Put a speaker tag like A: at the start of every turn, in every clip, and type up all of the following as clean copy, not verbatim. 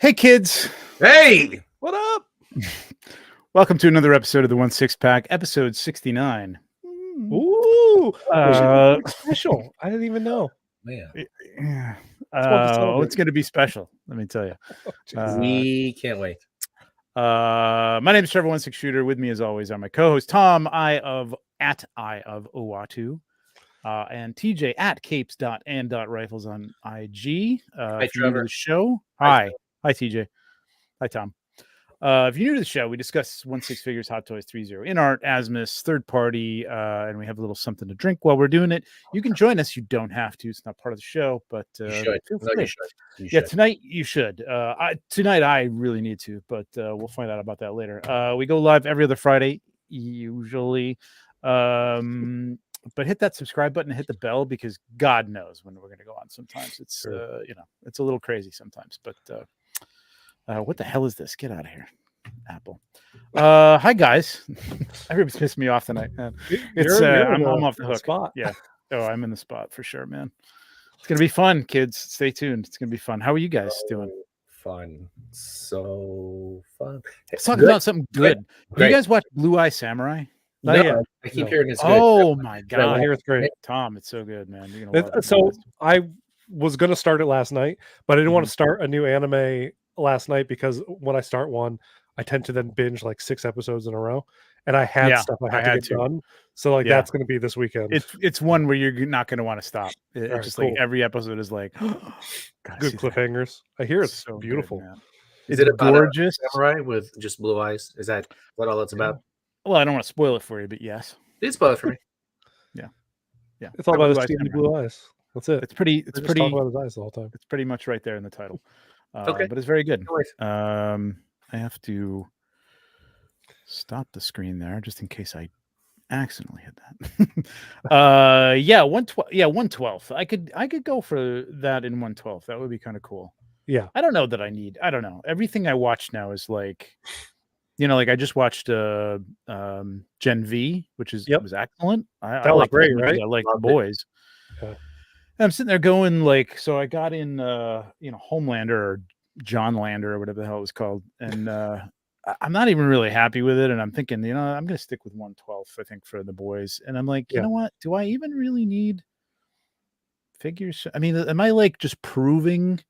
A: Hey, kids.
B: Hey,
C: what up?
A: Welcome to another episode of the 1-6-Pack, episode 69.
C: Ooh, special. I didn't even know.
B: man,
A: Yeah.
C: one to celebrate.
A: It's going to be special, let me tell you.
B: we can't wait.
A: My name is Trevor 16 Shooter. With me, as always, are my co-host Tom Eye of Owatu, and TJ at capes.and.rifles on IG. If you're new to the show, hi TJ, hi Tom. If you're new to the show, we discuss 1-6 figures, Hot Toys, 3-0 in art, Asmus, third party, and we have a little something to drink while we're doing it. You can join us. You don't have to. It's not part of the show, but
B: You should.
A: feel
B: No,
A: free.
B: you should.
A: Yeah, tonight you should. Tonight I really need to, but we'll find out about that later. We go live every other Friday, usually. But hit that subscribe button and hit the bell, because God knows when we're going to go on. Sometimes it's it's a little crazy sometimes, but what the hell is this? Get out of here, Apple. Hi guys. Everybody's pissed me off tonight, man. It's I'm off the hook.
C: Spot.
A: Yeah. Oh, I'm in the spot for sure, man. It's gonna be fun, kids. Stay tuned. It's gonna be fun. How are you guys doing?
B: Fun. So fun.
A: Let's talk about something good. Do you guys watch Blue Eye Samurai?
B: No, I keep hearing it's good.
A: Oh my god.
C: I hear it's great.
A: Tom, it's so good, man. You're gonna love it.
C: So I was gonna start it last night, but I didn't want to start a new anime last night because when I start one, I tend to then binge like 6 episodes in a row, and I had stuff I had to get done. So that's going to be this weekend.
A: It's one where you're not going to want to stop. It's just like every episode is like
C: good cliffhangers. I hear it's so beautiful.
A: Good,
B: is it about
A: gorgeous
B: a samurai with just blue eyes? Is that what all that's about?
A: Well, I don't want to spoil it for you, but yes.
B: It's spoil it for me.
A: Yeah.
C: It's all about his steamy blue eyes. That's it.
A: It's pretty
C: talking about his eyes the whole time.
A: It's pretty much right there in the title.
B: Okay.
A: But it's very good.
B: No,
A: I have to stop the screen there just in case I accidentally hit that. 112. Yeah, 112. I could go for that in 112. That would be kind of cool.
C: Yeah.
A: I don't know that I need. I don't know. Everything I watch now is like, like I just watched Gen V, which was excellent. I
C: was
A: like
C: great, right?
A: I like the boys.
C: Yeah.
A: I'm sitting there going like, so I got in Homelander or John Lander or whatever the hell it was called, and I'm not even really happy with it, and I'm thinking, I'm gonna stick with 112, I think, for the boys. And I'm like, you know what, do I even really need figures? I mean, am I like just proving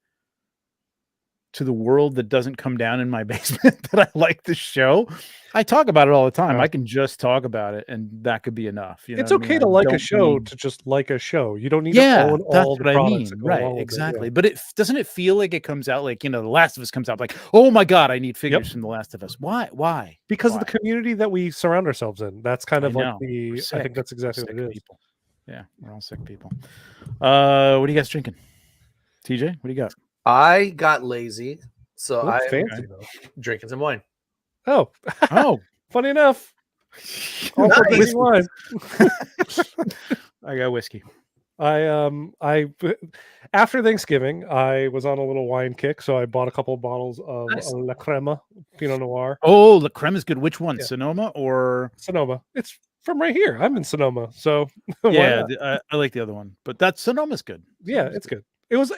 A: to the world that doesn't come down in my basement that I like the show? I talk about it all the time. I can just talk about it, and that could be enough.
C: It's okay to like a show to just like a show. You don't need to own all the products.
A: Right, exactly. But doesn't it feel like it comes out like, The Last of Us comes out like, oh my God, I need figures from The Last of Us. Why?
C: Because of the community that we surround ourselves in. That's kind of like I think that's exactly what it is.
A: People. Yeah, we're all sick people. What are you guys drinking? TJ, what do you got?
B: I got lazy, so I'm drinking some wine.
C: Oh, funny enough.
B: Nice.
C: Wine.
A: I got whiskey.
C: I after Thanksgiving, I was on a little wine kick, so I bought a couple of bottles of La Crema Pinot Noir.
A: Oh, La Crema is good. Which one? Sonoma or
C: Sonoma? It's from right here. I'm in Sonoma, so
A: I like the other one, but that Sonoma's good.
C: Yeah, it's good. It was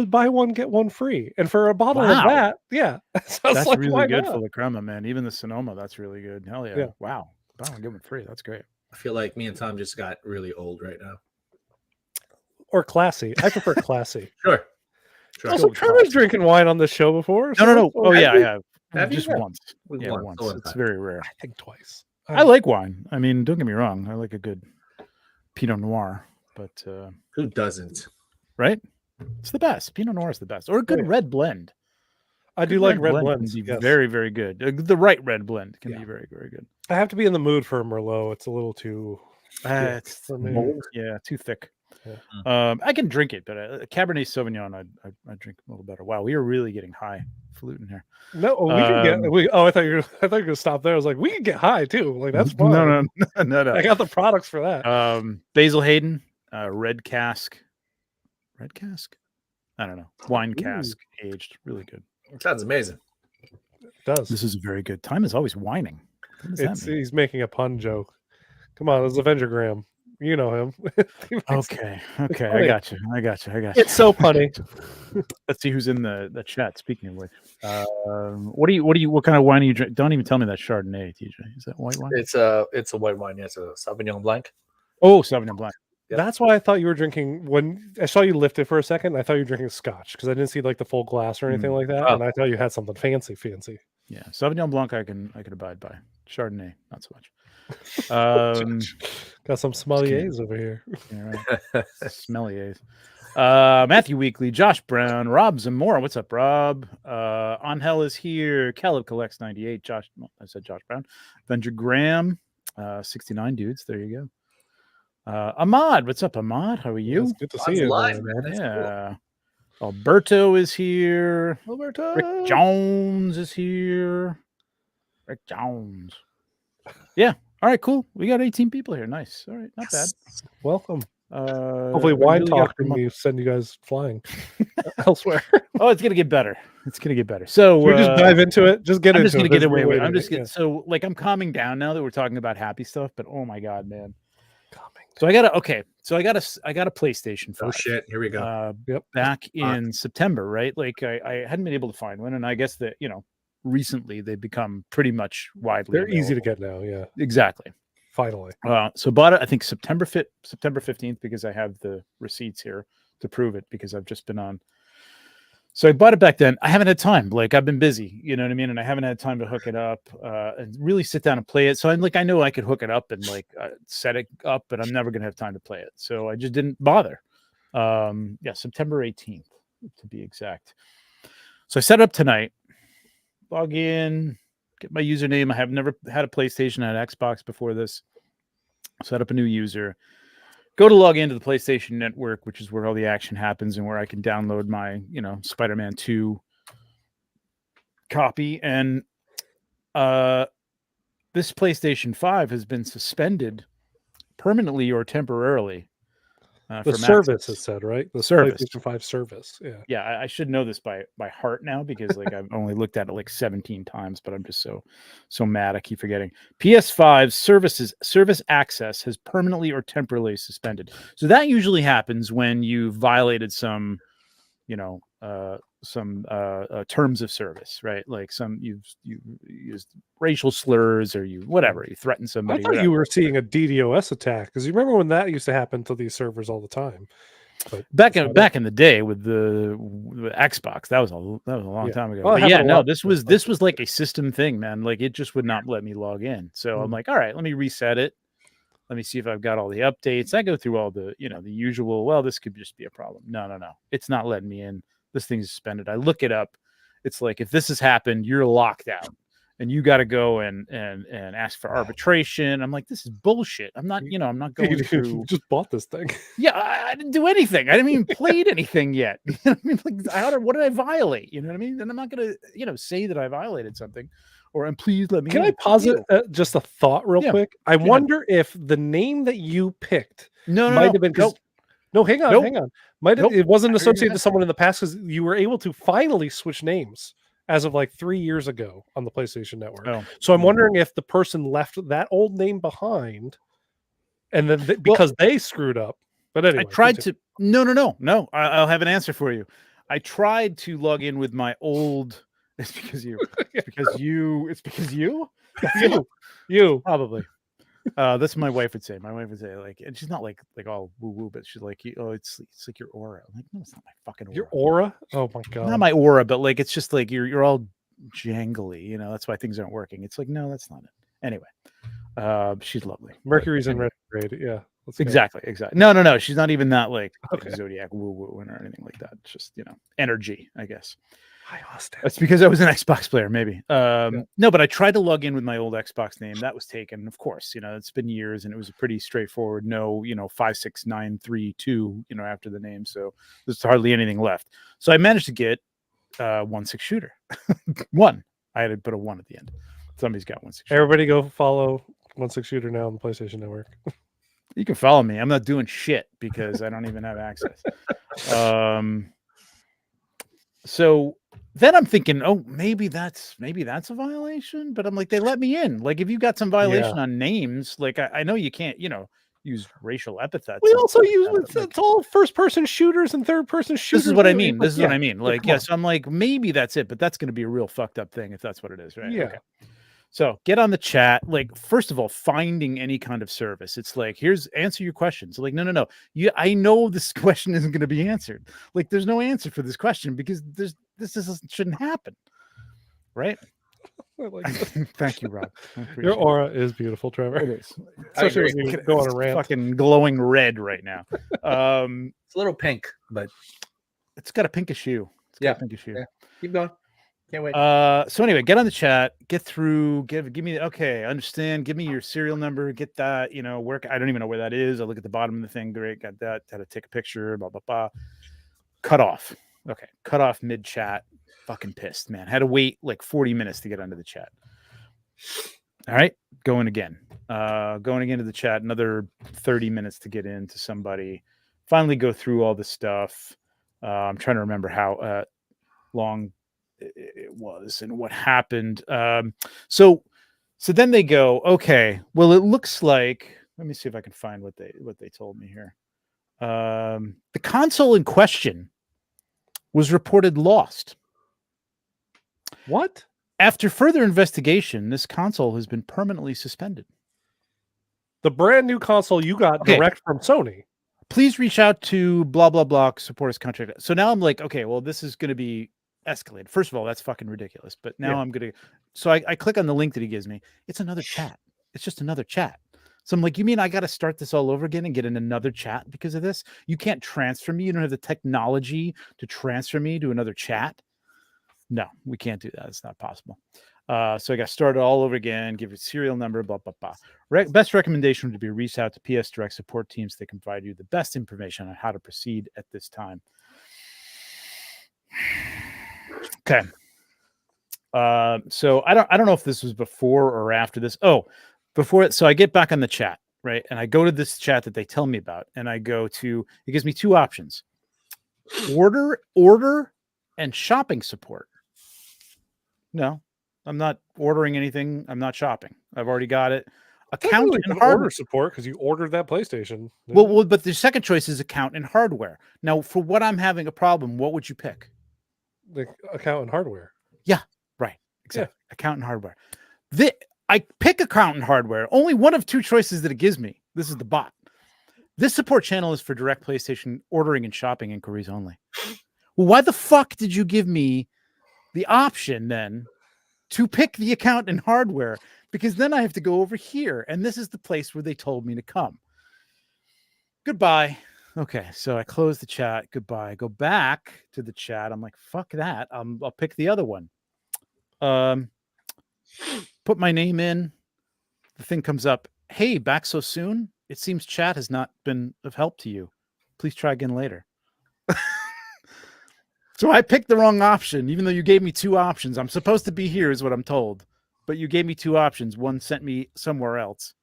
C: buy one get one free, and for a bottle of that,
A: that's like, really good for La Crema, man. Even the Sonoma, that's really good. Hell yeah! Wow, buy one get one free. That's great.
B: I feel like me and Tom just got really old right now.
C: Or classy. I prefer classy.
B: Sure.
C: Also, Trevor's drinking wine on this show before.
A: No. Oh yeah, I have.
B: Have
A: just
B: you?
A: once. Once. It's very rare.
C: I think twice.
A: I like wine. I mean, don't get me wrong. I like a good Pinot Noir, but
B: who doesn't?
A: Right? It's the best. Pinot Noir is the best, or a good red blend.
C: I do like red blends.
A: Very, very good. The right red blend can be very, very good.
C: I have to be in the mood for a Merlot. It's a little too.
A: It's
C: for me.
A: Too thick.
C: Yeah.
A: I can drink it, but Cabernet Sauvignon, I drink a little better. Wow, we are really getting high falutin here.
C: No, we can get. I thought you were gonna stop there. I was like, we can get high too. Like that's fun.
A: No.
C: I got the products for that.
A: Basil Hayden, red cask. Red cask? I don't know. Wine cask, aged, really good.
B: Sounds amazing.
C: It does.
A: This is very good. Time is always whining.
C: He's making a pun joke. Come on, it's Avengergram. You know him.
A: Okay. Okay. I
C: funny.
A: got you.
C: It's so funny.
A: Let's see who's in the chat. Speaking of which, what kind of wine do you drink? Don't even tell me that Chardonnay, TJ. Is that white wine?
B: It's a white wine. Yeah, it's a Sauvignon Blanc.
A: Oh, Sauvignon Blanc.
B: Yep.
C: That's why I thought you were drinking. When I saw you lift it for a second, I thought you were drinking Scotch because I didn't see like the full glass or anything like that, and I thought you had something fancy.
A: Yeah, Sauvignon Blanc, I can abide by. Chardonnay, not so much.
C: Got some sommeliers over here.
A: Yeah, right. Smelliers. Matthew Weekly, Josh Brown, Rob Zamora. What's up, Rob? Angel is here. Caleb collects 98. Josh, I said Josh Brown. Avenger Graham, 69 dudes. There you go. Ahmad, what's up, Ahmad? How are you?
C: It's good to see you,
B: live,
C: man.
B: man.
A: Yeah. Cool. Alberto is here.
C: Alberto.
A: Rick Jones is here. Rick Jones. Yeah. All right, cool. We got 18 people here. Nice. All right, not bad.
C: Welcome. Hopefully, wine really talk can send you guys flying elsewhere.
A: Oh, it's gonna get better. It's gonna get better. So
C: we just dive into it. Just get
A: I'm
C: into
A: just gonna
C: it.
A: get away with it. I'm just getting so like I'm calming down now that we're talking about happy stuff. But oh my god, man. So I got a PlayStation 5.
B: Oh shit! Here we go.
A: Back in September, right? Like I hadn't been able to find one, and I guess that recently they've become pretty much widely.
C: They're easy to get now. Yeah,
A: exactly.
C: Finally.
A: So bought it. I think September 15th because I have the receipts here to prove it because I've just been on. So I bought it back then. I haven't had time. Like I've been busy, you know what I mean? And I haven't had time to hook it up and really sit down and play it. So I'm like, I know I could hook it up and like set it up, but I'm never going to have time to play it. So I just didn't bother. September 18th to be exact. So I set it up tonight, log in, get my username. I have never had a PlayStation. I had Xbox before this. Set up a new user. Go to log into the PlayStation Network, which is where all the action happens and where I can download my, Spider-Man 2 copy. And this PlayStation 5 has been suspended permanently or temporarily.
C: The service is said, right? The
A: service.
C: PlayStation 5 service. Yeah.
A: Yeah, I should know this by heart now because like I've only looked at it like 17 times, but I'm just so mad I keep forgetting. PS5 service access has permanently or temporarily suspended. So that usually happens when you violated some terms of service, right? Like you used racial slurs or you threatened somebody.
C: I thought you were seeing a DDoS attack because you remember when that used to happen to these servers all the time. But
A: back in the day with the Xbox, that was a long time ago.
C: Well,
A: but yeah, no, this was like a system thing, man. Like it just would not let me log in. So I'm like, all right, let me reset it. Let me see if I've got all the updates. I go through all the the usual. Well, this could just be a problem. No, it's not letting me in. This thing's suspended. I look it up. It's like if this has happened, you're locked out, and you got to go and ask for arbitration. I'm like, this is bullshit. I'm not going through.
C: You just bought this thing.
A: Yeah, I didn't do anything. I didn't even played anything yet. You know what I mean? Like, what did I violate? You know what I mean? And I'm not gonna say that I violated something, or please let me.
C: Can I posit just a thought real quick? I wonder if the name that you picked might have been. No, hang on. It wasn't associated to someone in the past because you were able to finally switch names as of like 3 years ago on the PlayStation Network. Oh. So I'm wondering if the person left that old name behind, and then because they screwed up. But anyway,
A: I tried to. No. I'll have an answer for you. I tried to log in with my old. It's because you. It's because you. It's because you. You probably. That's what my wife would say. My wife would say, like, and she's not like all woo woo, but she's like, oh, it's like your aura. I'm like, no, it's not my fucking aura.
C: Your aura? Oh my god.
A: Not my aura, but like it's just like you're all jangly, that's why things aren't working. It's like, no, that's not it. Anyway, she's lovely.
C: Mercury's in retrograde, yeah.
A: Exactly. No. She's not even that like zodiac woo woo or anything like that. It's just energy, I guess.
C: Hi, Austin.
A: That's because I was an Xbox player, maybe. No, but I tried to log in with my old Xbox name. That was taken. Of course, it's been years, and it was a pretty straightforward. No, 56932. After the name, so there's hardly anything left. So I managed to get 1-6 shooter. One. I had to put a 1 at the end. Somebody's got 1-6 shooter.
C: Everybody, go follow 1-6 shooter now on the PlayStation Network.
A: You can follow me. I'm not doing shit because I don't even have access. So then I'm thinking, oh, maybe that's a violation, but I'm like, they let me in. Like, if you got some violation on names, like I know you can't, use racial epithets.
C: We also
A: like
C: use
A: that,
C: it's all first-person shooters and third-person shooters.
A: This is what I mean. This is what I mean.
C: Like,
A: Like, yes, I'm like, maybe that's it, but that's going to be a real fucked up thing if that's what it is, right?
C: Yeah.
A: Okay. So get on the chat. Like, first of all, finding any kind of service. It's like, here's answer your questions. Like, no. I know this question isn't going to be answered. Like, there's no answer for this question because shouldn't happen, right?
C: Like
A: Thank you, Rob.
C: Your aura is beautiful, Trevor.
A: It is.
C: Especially when you go on a rant.
A: Fucking glowing red right now.
B: It's a little pink, but
A: it's got a pinkish hue.
B: Yeah. Keep going. Can't wait.
A: So anyway, get on the chat, get through, give me okay, understand, give me your serial number, get that, where I don't even know where that is. I look at the bottom of the thing, great, got that, had to take a picture, blah, blah, blah. Cut off. Okay, cut off mid-chat. Fucking pissed, man. Had to wait like 40 minutes to get onto the chat. All right, going again. Going into the chat, another 30 minutes to get into somebody. Finally go through all the stuff. I'm trying to remember how long it was and what happened. So then they go, okay, well, it looks like, let me see if I can find what they told me here. The console in question was reported lost.
C: What?
A: After further investigation, this console has been permanently suspended.
C: The brand new console you got direct from Sony.
A: Please reach out to blah, blah, blah, support us contract. So now I'm like, okay, well, this is going to be escalated. First of all, that's fucking ridiculous. But now I'm going to, so I click on the link that he gives me. It's another chat. It's just another chat. So I'm like, you mean I got to start this all over again and get in another chat because of this? You can't transfer me. You don't have the technology to transfer me to another chat. No, we can't do that. It's not possible. So I got started all over again, give it serial number, blah, blah, blah. Best recommendation would be reach out to PS Direct support teams. They can provide you the best information on how to proceed at this time. Okay. So I don't know if this was before or after this. Oh, before it. So I get back on the chat, right? And I go to this chat that they tell me about, and I go to, it gives me two options: order, and shopping support. No, I'm not ordering anything. I'm not shopping. I've already got it. Account
C: really
A: and hardware
C: order support because you ordered that PlayStation.
A: Well, but the second choice is account and hardware. Now, for what I'm having a problem, what would you pick?
C: The account and hardware.
A: Yeah, right. Exactly. Yeah. Account and hardware. I pick account and hardware. Only one of two choices that it gives me. This is the bot. This support channel is for direct PlayStation ordering and shopping inquiries only. Well, why the fuck did you give me the option then to pick the account and hardware? Because then I have to go over here, and this is the place where they told me to come. Goodbye. Okay, so I close the chat. Goodbye. I go back to the chat. I'm like, fuck that. I'll pick the other one. Put my name in. The thing comes up. Hey, back so soon? It seems chat has not been of help to you. Please try again later. So I picked the wrong option, even though you gave me two options. I'm supposed to be here is what I'm told. But you gave me two options. One sent me somewhere else.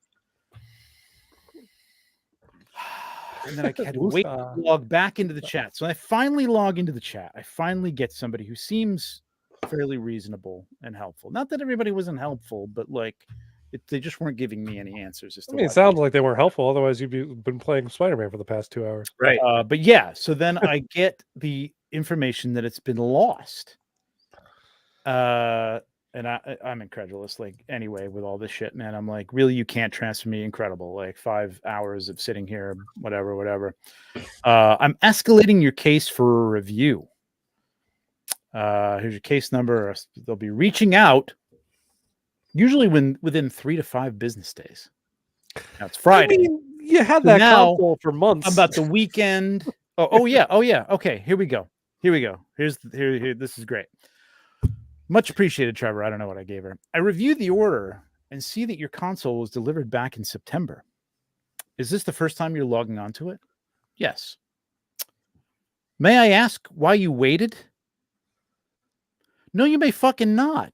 A: And then I had to wait to log back into the chat. So I finally log into the chat. I finally get somebody who seems fairly reasonable and helpful. Not that everybody wasn't helpful, but like they just weren't giving me any answers.
C: I mean, it sounds like they weren't helpful. Otherwise, you'd been playing Spider-Man for the past 2 hours.
A: Right. But yeah, so then I get the information that it's been lost. And I'm incredulous. Like, anyway, with all this shit, man, I'm like, really, you can't transfer me? Incredible. Like 5 hours of sitting here, whatever. I'm escalating your case for a review. Here's your case number. They'll be reaching out usually within 3 to 5 business days. Now it's Friday.
C: I mean, you had that console for months.
A: About the weekend. Oh yeah. Okay, here we go. Here. This is great. Much appreciated, Trevor. I don't know what I gave her. I reviewed the order and see that your console was delivered back in September. Is this the first time you're logging onto it? Yes. May I ask why you waited? No, you may fucking not.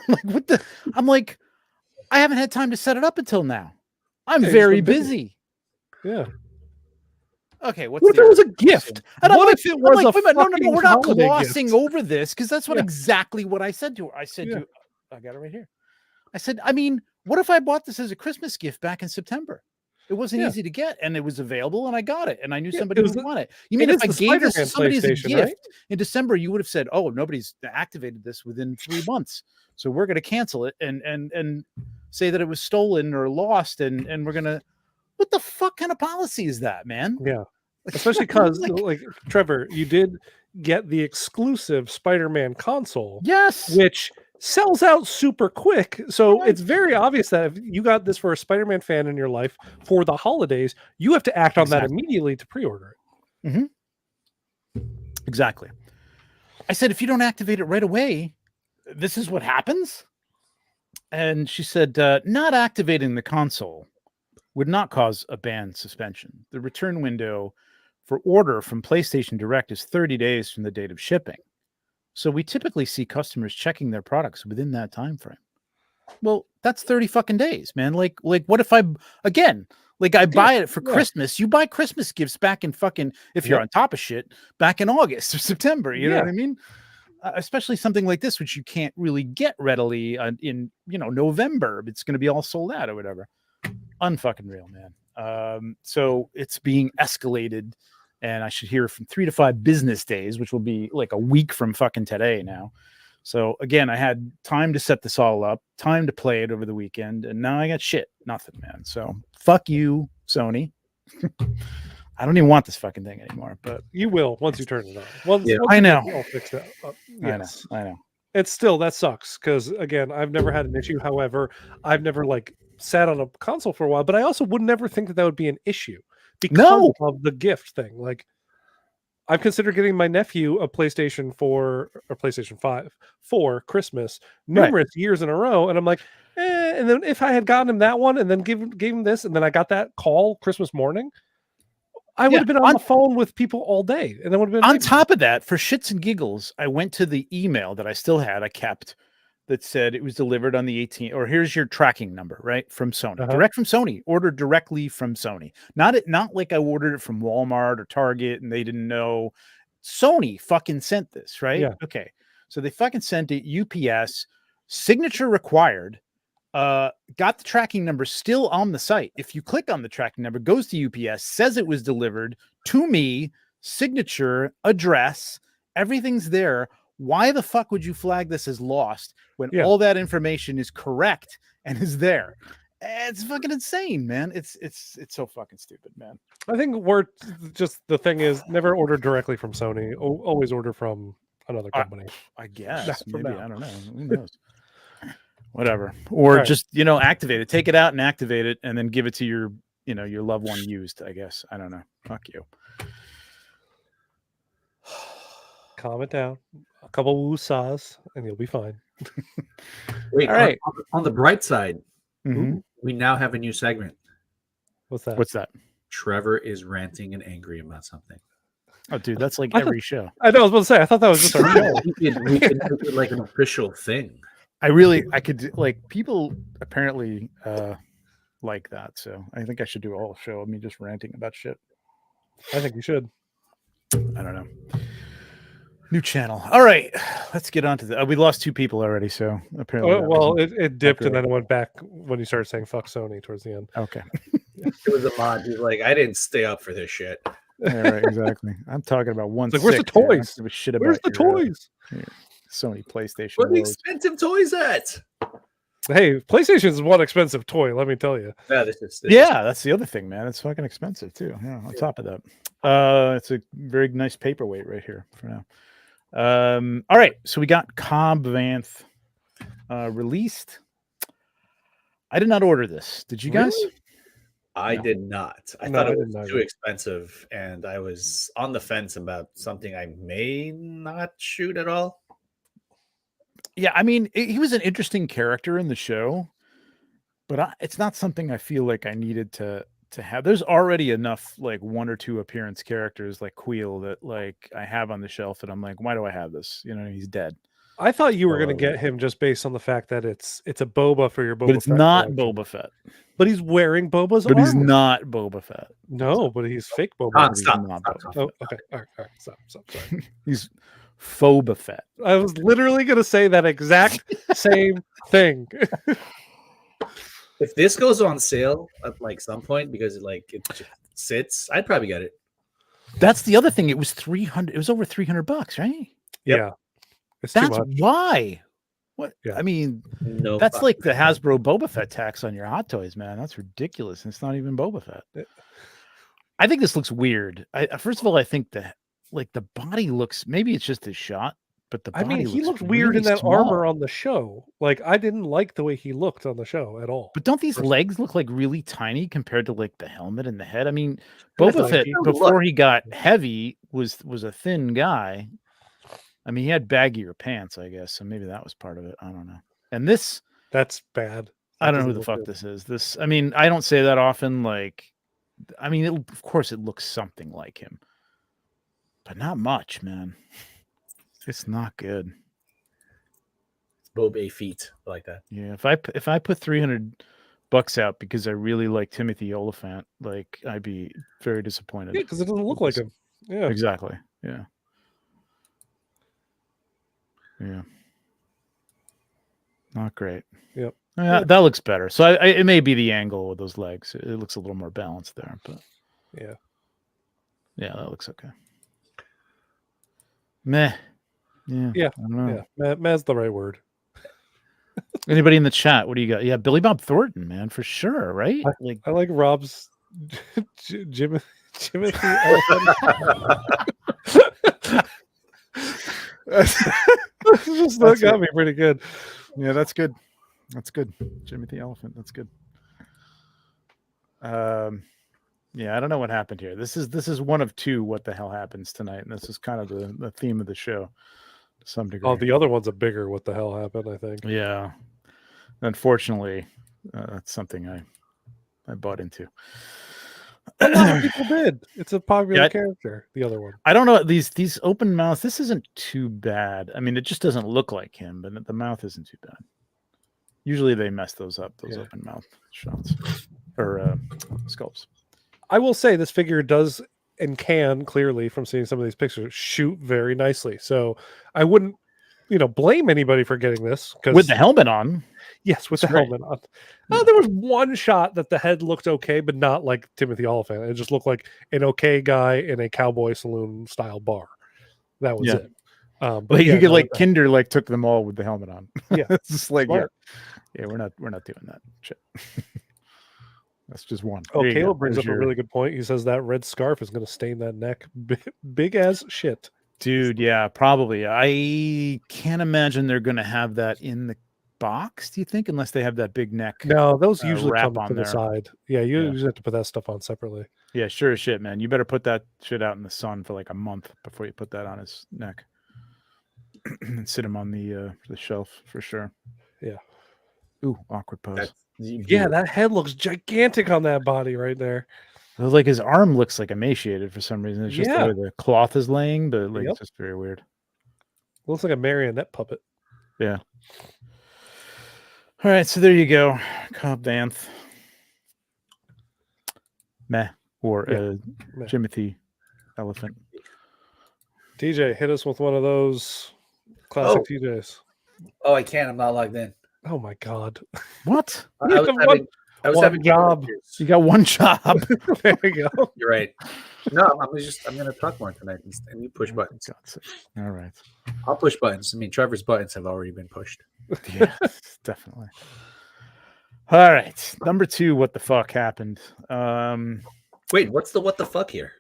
A: Like, what the? I'm like, I haven't had time to set it up until now. I'm very busy.
C: Yeah.
A: Okay, what
C: if it was a gift?
A: And
C: what if it was
A: no, we're not glossing
C: gift?
A: over this because that's what exactly what I said to her. I said to I got it right here. I said, I mean, what if I bought this as a Christmas gift back in September? It wasn't easy to get, and it was available, and I got it, and I knew somebody
C: was
A: would want it. You mean if I gave this to somebody as a gift
C: right?
A: in December, you would have said, "Oh, nobody's activated this within 3 months, so we're going to cancel it and say that it was stolen or lost, and we're going to." What the fuck kind of policy is that, man?
C: Yeah, especially because like Trevor, you did get the exclusive Spider-Man console,
A: yes,
C: which sells out super quick. So it's very obvious that if you got this for a Spider-Man fan in your life for the holidays, you have to act on that immediately to pre-order it.
A: Mm-hmm. Exactly. I said, if you don't activate it right away, this is what happens. And she said, not activating the console would not cause a ban suspension. The return window for order from PlayStation Direct is 30 days from the date of shipping. So we typically see customers checking their products within that time frame. Well, that's 30 fucking days, man. Like what if I buy it for Christmas? You buy Christmas gifts back in fucking, if you're on top of shit, back in August or September. You know what I mean? Especially something like this, which you can't really get readily in November. It's going to be all sold out or whatever. Unfucking real, man. So it's being escalated. And I should hear from 3 to 5 business days, which will be like a week from fucking today now. So again, I had time to set this all up, time to play it over the weekend, and now I got nothing, man. So fuck you, Sony. I don't even want this fucking thing anymore, but
C: you will once you turn it on. Once
A: I know.
C: I'll fix that up. Yes.
A: I know.
C: It's still, that sucks because again, I've never had an issue. However, I've never sat on a console for a while, but I also would never think that would be an issue. Because of the gift thing. Like, I've considered getting my nephew a PlayStation 4 or PlayStation 5 for Christmas numerous years in a row. And I'm like, and then if I had gotten him that one and then gave him this, and then I got that call Christmas morning, I would have been on the phone with people all day. And then would have been
A: on top of that, for shits and giggles, I went to the email that I still had, I kept, that said it was delivered on the 18th, or here's your tracking number, right? From Sony, direct from Sony, ordered directly from Sony. Not like I ordered it from Walmart or Target and they didn't know. Sony fucking sent this, right?
C: Yeah.
A: Okay. So they fucking sent it, UPS, signature required, got the tracking number still on the site. If you click on the tracking number, goes to UPS, says it was delivered to me, signature, address, everything's there. Why the fuck would you flag this as lost when all that information is correct and is there? It's fucking insane, man. It's so fucking stupid, man.
C: I think the thing is, never order directly from Sony. Always order from another company.
A: I guess. Maybe. I don't know. Who knows? Whatever. Or just, activate it. Take it out and activate it and then give it to your loved one used, I guess. I don't know. Fuck you.
C: Calm it down. A couple woosahs and you'll be fine.
B: Wait, all right. On the bright side, we now have a new segment.
C: What's that?
A: What's that?
B: Trevor is ranting and angry about something.
A: Oh, dude, that's like every show.
C: I know. I was about to say. I thought that was just our show.
B: we could make it like an official thing.
A: I could people apparently like that, so I think I should do a whole show of me just ranting about shit.
C: I think you should.
A: I don't know. New channel. All right, let's get on to the. We lost 2 people already, so apparently.
C: It dipped and then it went back when you started saying "fuck Sony" towards the end.
A: Okay.
B: It was a mod. He's like, I didn't stay up for this shit.
A: Yeah, right, exactly. I'm talking about one.
C: Where's the toys?
A: Where's
C: the toys?
A: Sony PlayStation.
B: Where are the expensive toys at?
C: Hey, PlayStation is one expensive toy. Let me tell you.
B: Yeah,
A: that's the other thing, man. It's fucking expensive too. Yeah. On top of that, it's a very nice paperweight right here for now. All right, so we got Cobb Vanth released. I did not order this. Did you guys?
B: Really? I did not. I thought it was too expensive, and I was on the fence about something I may not shoot at all.
A: Yeah, I mean, he was an interesting character in the show, but it's not something I feel like I needed to have. There's already enough 1 or 2 appearance characters like Queel that I have on the shelf, and I'm like, why do I have this? He's dead.
C: I thought you were going to get him just based on the fact that it's a Boba for your Boba Fett.
A: But it's not Boba Fett.
C: But he's wearing Boba's
A: armor.
C: But
A: he's not Boba Fett.
C: No, but he's fake Boba.
B: Stop.
C: Oh, okay. All right. Stop. Sorry.
A: He's Boba Fett.
C: I was literally going to say that exact same thing.
B: If this goes on sale at like some point because it just sits, I'd probably get it.
A: That's the other thing. It was 300. It was over $300, right?
C: Yeah, it's
A: That's
C: too much.
A: why. What?
C: Yeah.
A: I mean,
B: No,
A: that's like the Hasbro Boba Fett tax on your Hot Toys, man. That's ridiculous. It's not even Boba Fett. I think this looks weird. First of all, I think that like the body looks. Maybe it's just his shot, but the body.
C: I mean, he
A: looks
C: looked weird
A: really
C: in that
A: small.
C: armor on the show. Like, I didn't like the way he looked on the show at all.
A: But don't these legs look like really tiny compared to like the helmet and the head? I mean, Boba Fett before he got heavy was a thin guy. I mean, he had baggier pants, I guess, so maybe that was part of it. I don't know. And
C: that's bad.
A: I don't know who the fuck this is. This, I mean, I don't say that often. Like, I mean, of course, it looks something like him, but not much, man. It's not good.
B: Boba feet like that.
A: Yeah, if I put $300 out because I really like Timothy Oliphant, like I'd be very disappointed.
C: Yeah, because it doesn't look like him. Yeah,
A: exactly. Yeah. Yeah. Not great.
C: Yep.
A: Yeah, that looks better. So it may be the angle with those legs. It looks a little more balanced there, but
C: yeah.
A: Yeah, that looks okay. Meh. Yeah.
C: Yeah.
A: I don't know.
C: Yeah. Meh's the right word.
A: Anybody in the chat? What do you got? Yeah, Billy Bob Thornton, man, for sure, right?
C: I like Rob's Jimothy Elephant. That got me pretty good.
A: Yeah, that's good. That's good. Jimmy the Elephant. That's good. Yeah, I don't know what happened here. This is one of two. What the hell happens tonight? And this is kind of the theme of the show to some degree.
C: Oh, the other one's a bigger. What the hell happened? I think.
A: Yeah. Unfortunately, that's something I bought into.
C: A lot of people did. It's a popular character. The other one.
A: I don't know. These open mouths. This isn't too bad. I mean, it just doesn't look like him, but the mouth isn't too bad. Usually they mess those up. Those open mouth shots or sculpts.
C: I will say this figure does and can clearly, from seeing some of these pictures, shoot very nicely. So I wouldn't, blame anybody for getting this
A: with the helmet on.
C: Yes, with the helmet on. There was one shot that the head looked okay, but not like Timothy Oliphant. It just looked like an okay guy in a cowboy saloon style bar. That was it.
A: But you could Kinder took them all with the helmet on.
C: Yeah,
A: it's just like we're not doing that shit. That's just one.
C: Oh, Caleb brings up a really good point. He says that red scarf is going to stain that neck big as shit.
A: Dude, yeah, probably. I can't imagine they're going to have that in the box, do you think? Unless they have that big neck.
C: No, those usually come
A: on
C: to the side. Yeah, you usually have to put that stuff on separately.
A: Yeah, sure as shit, man. You better put that shit out in the sun for like a month before you put that on his neck. And sit him on the shelf for sure.
C: Yeah.
A: Ooh, awkward pose.
C: Yeah, that head looks gigantic on that body right there.
A: Like his arm looks like emaciated for some reason. It's just the way the cloth is laying, but it's just very weird.
C: Looks like a marionette puppet.
A: Yeah. All right, so there you go. Cobb Vanth. Meh. Or Jimothy Elephant.
C: TJ, hit us with one of those classic TJs.
B: Oh, I can't. I'm not logged in.
C: Oh my god.
A: What?
B: I was having
C: job.
A: You got one job.
C: There you go.
B: You're right. No, I'm gonna talk more tonight and you push buttons.
A: All right.
B: I'll push buttons. I mean, Trevor's buttons have already been pushed.
A: Yeah, definitely. All right. Number 2, what the fuck happened?
B: Wait, what's the what the fuck here?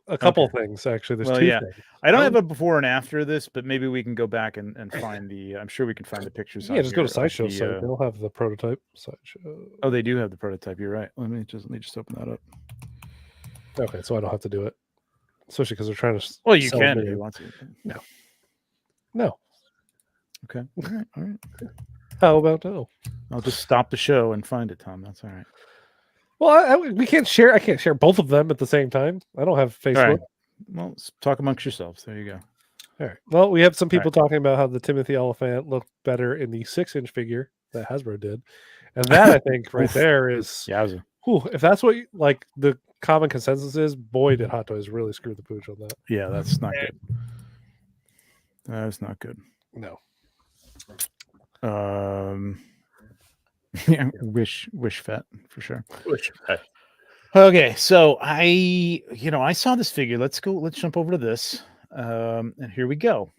C: A couple things, actually. There's 2 things.
A: I don't have a before and after this, but maybe we can go back and find the. I'm sure we can find the pictures.
C: Yeah, just go to Sideshow site. They'll have the prototype. Sideshow.
A: Oh, they do have the prototype. You're right. Let me just open that up.
C: Okay, so I don't have to do it, especially because they're trying to.
A: Well, you can if you want to.
C: No.
A: Okay. All right.
C: How about no?
A: I'll just stop the show and find it, Tom. That's all right.
C: Well, we can't share. I can't share both of them at the same time. I don't have Facebook.
A: Right. Well, talk amongst yourselves. There you go.
C: All right. Well, we have some people talking about how the Timothy Elephant looked better in the 6-inch figure that Hasbro did, and that I think right there is. If that's what the common consensus is, boy, did Hot Toys really screw the pooch on that.
A: Yeah, that's not good. That's not good.
C: No.
A: Yeah, wish fat for sure.
B: Wish fat.
A: Okay, so I saw this figure. Let's jump over to this. And here we go.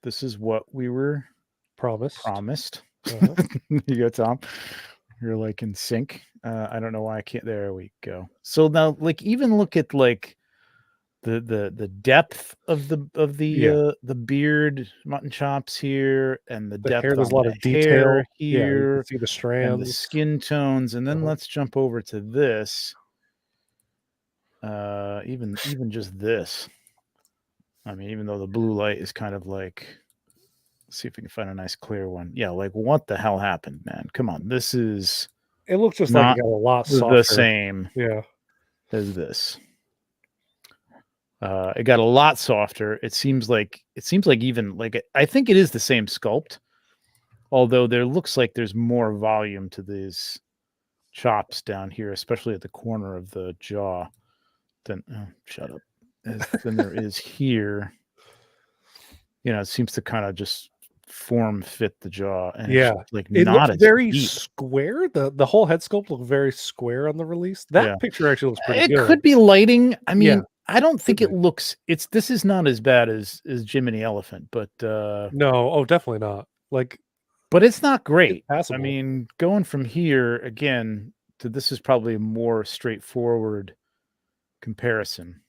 A: This is what we were promised.
C: Uh-huh.
A: You go, Tom. You're like in sync. I don't know why I can't. There we go. So now, like, even look at like the depth of the beard, mutton chops here, and the depth
C: hair. There's
A: on
C: a lot
A: the
C: of detail
A: hair
C: here. Yeah, you can see the
A: and the
C: strands,
A: skin tones, and then let's jump over to this. Even just this. I mean, even though the blue light is kind of like, let's see if we can find a nice clear one. Yeah, like what the hell happened, man? Come on, this is.
C: It looks just like it got a lot softer.
A: The same, as this. It got a lot softer. It seems like even like I think it is the same sculpt, although there looks like there's more volume to these chops down here, especially at the corner of the jaw. Than shut up. Than there is here. It seems to kind of just form fit the jaw, and it's like
C: it
A: not
C: looks very
A: deep.
C: Square. The whole head sculpt looked very square on the release. That picture actually looks pretty good.
A: It could be lighting. I mean, I don't think it looks. This is not as bad as Jiminy Elephant, but
C: no, definitely not. Like,
A: but it's not great.
C: It's
A: I mean, going from here again to this is probably a more straightforward comparison.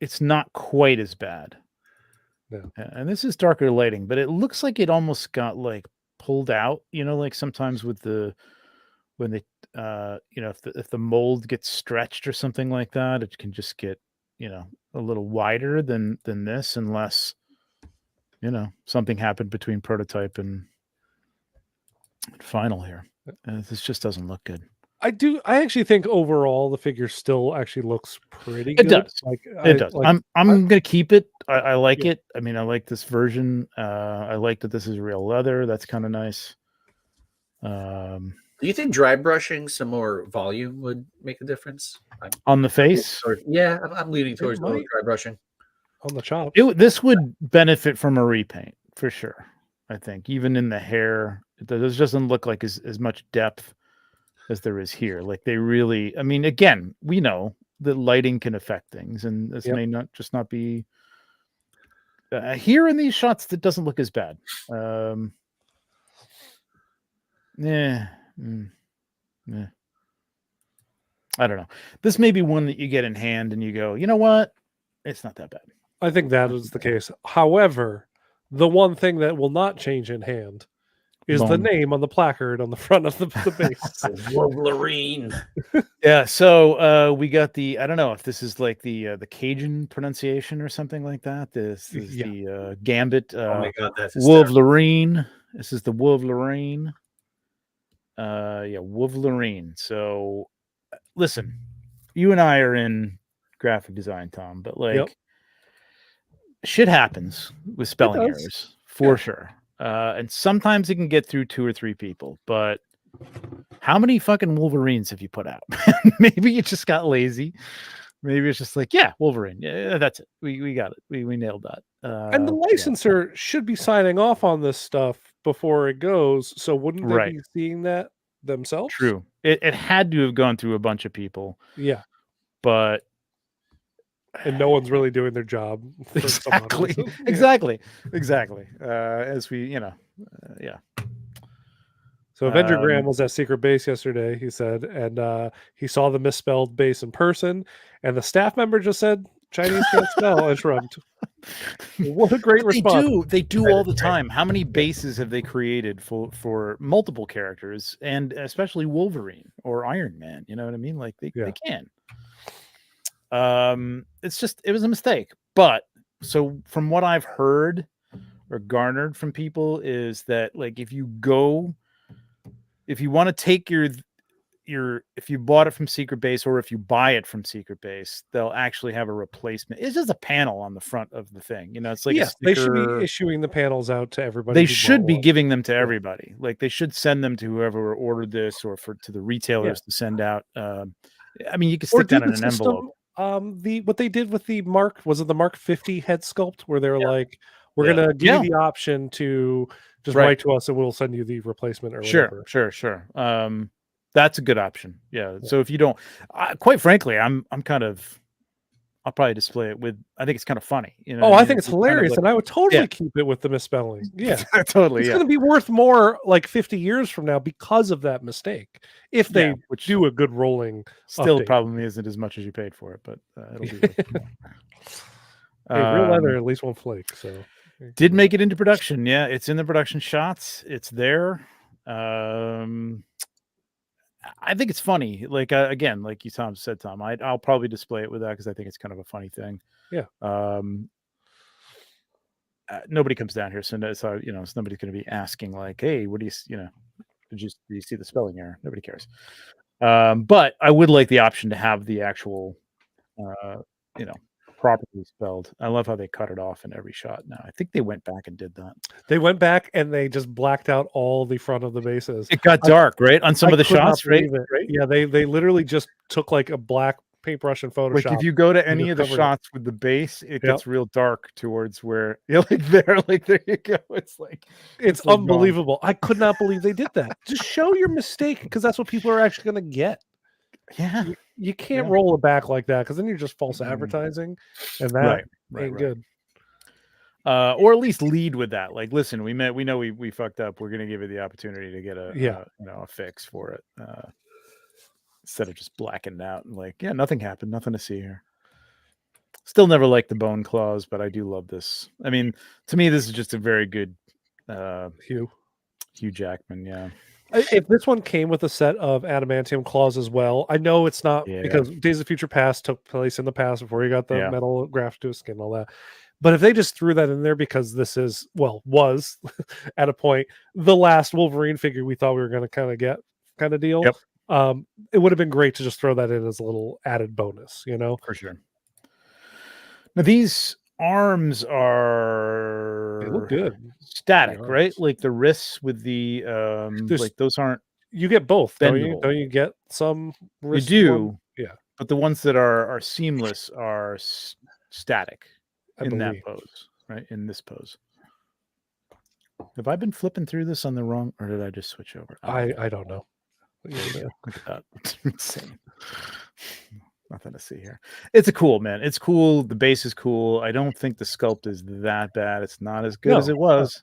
A: It's not quite as bad.
C: No.
A: And this is darker lighting, but it looks like it almost got like pulled out, like sometimes with when they if the mold gets stretched or something like that, it can just get, a little wider than this, unless something happened between prototype and final here. This just doesn't look good.
C: I actually think overall the figure still actually looks pretty
A: good.
C: It does.
A: It does. I'm gonna keep it. I like it. I mean, I like this version. I like that this is real leather. That's kind of nice.
B: Do you think dry brushing some more volume would make a difference
A: on the face?
B: I'm leaning towards dry brushing
C: on the chops.
A: This would benefit from a repaint for sure. I think even in the hair, it doesn't look like as much depth as there is here. Like they really, I mean, again, we know that lighting can affect things, and this may not be here in these shots. That doesn't look as bad. Yeah. I don't know. This may be one that you get in hand and you go, you know what? It's not that bad.
C: I think that is the case. However, the one thing that will not change in hand is the name on the placard on the front of the base.
B: WOVLERINE.
A: Yeah, so we got the, I don't know if this is like the Cajun pronunciation or something like that. This is the Gambit.
B: Oh my god, that's
A: WOVLERINE. This is the WOVLERINE. WOVLERINE. So listen, you and I are in graphic design, Tom, but like shit happens with spelling errors for sure. And sometimes it can get through 2 or 3 people, but how many fucking Wolverines have you put out? Maybe you just got lazy. Maybe it's just like, Wolverine. Yeah, that's it. We got it. We nailed that.
C: And the licensor should be signing off on this stuff before it goes. So wouldn't they be seeing that themselves?
A: True. It had to have gone through a bunch of people.
C: Yeah.
A: But
C: and no one's really doing their job.
A: Exactly. As we,
C: So Avenger Graham was at Secret Base yesterday, he said, and he saw the misspelled base in person, and the staff member just said, Chinese can't spell, and shrugged. What a great response.
A: They do all the time. How many bases have they created for multiple characters, and especially Wolverine or Iron Man? You know what I mean? Like they can. It was a mistake. But so from what I've heard or garnered from people is that like if you want to take if you bought it from Secret Base or if you buy it from Secret Base, they'll actually have a replacement. It's just a panel on the front of the thing. It's like a sticker.
C: They should be issuing the panels out to everybody.
A: They should be giving them to everybody. Like they should send them to whoever ordered this or to the retailers to send out. I mean, you can stick that in an envelope.
C: What they did with the Mark, was it the Mark 50 head sculpt where they were like, We're gonna give you the option to just write to us, and we'll send you the replacement or whatever.
A: Sure. That's a good option. Yeah. So if you don't, quite frankly, I'm kind of. I'll probably display it with. I think it's kind of funny. You know.
C: I think it's hilarious, kind of and I would totally keep it with the misspelling. Yeah,
A: totally.
C: It's going to be worth more like 50 years from now because of that mistake. If they do a good rolling,
A: still
C: update.
A: Probably isn't as much as you paid for it, but it'll be.
C: Real leather at least won't flake. So
A: did make it into production. Yeah, it's in the production shots. It's there. I think it's funny. Like again, like you Tom said, Tom, I'll probably display it with that because I think it's kind of a funny thing.
C: Yeah.
A: Nobody comes down here, so nobody's going to be asking like, "Hey, what do did you see the spelling error?" Nobody cares. But I would like the option to have the actual, properly spelled. I love how they cut it off in every shot. Now I think they went back and did that.
C: They went back and they just blacked out all the front of the bases.
A: It got dark, right, on some of the shots, right?
C: Yeah, they literally just took like a black paintbrush and Photoshop.
A: Like if you go to any of the shots with the base, it gets real dark towards where like there you go. It's
C: unbelievable. I could not believe they did that. Just show your mistake because that's what people are actually going to get.
A: Yeah,
C: you can't roll it back like that because then you're just false advertising, and that ain't good.
A: Or at least lead with that. Like, listen, we know we fucked up. We're gonna give you the opportunity to get a fix for it. Instead of just blacking out and like, nothing happened, nothing to see here. Still never liked the bone claws, but I do love this. I mean, to me, this is just a very good Hugh Jackman. Yeah.
C: If this one came with a set of adamantium claws as well, I know it's not because Days of Future Past took place in the past before you got the metal grafted to a skin and all that. But if they just threw that in there because this is was at a point the last Wolverine figure we thought we were going to kind of get kind of deal, it would have been great to just throw that in as a little added bonus,
A: For sure. Now these arms they look
C: good,
A: static, right? Like the wrists with the like those aren't.
C: You get both, don't you? Don't you get some?
A: You do,
C: yeah.
A: But the ones that are seamless are static in that pose, right? In this pose. Have I been flipping through this on the wrong, or did I just switch over?
C: I don't know.
A: Look at that. It's insane. Nothing to see here. It's cool, man. It's cool. The base is cool. I don't think the sculpt is that bad. It's not as good as it was.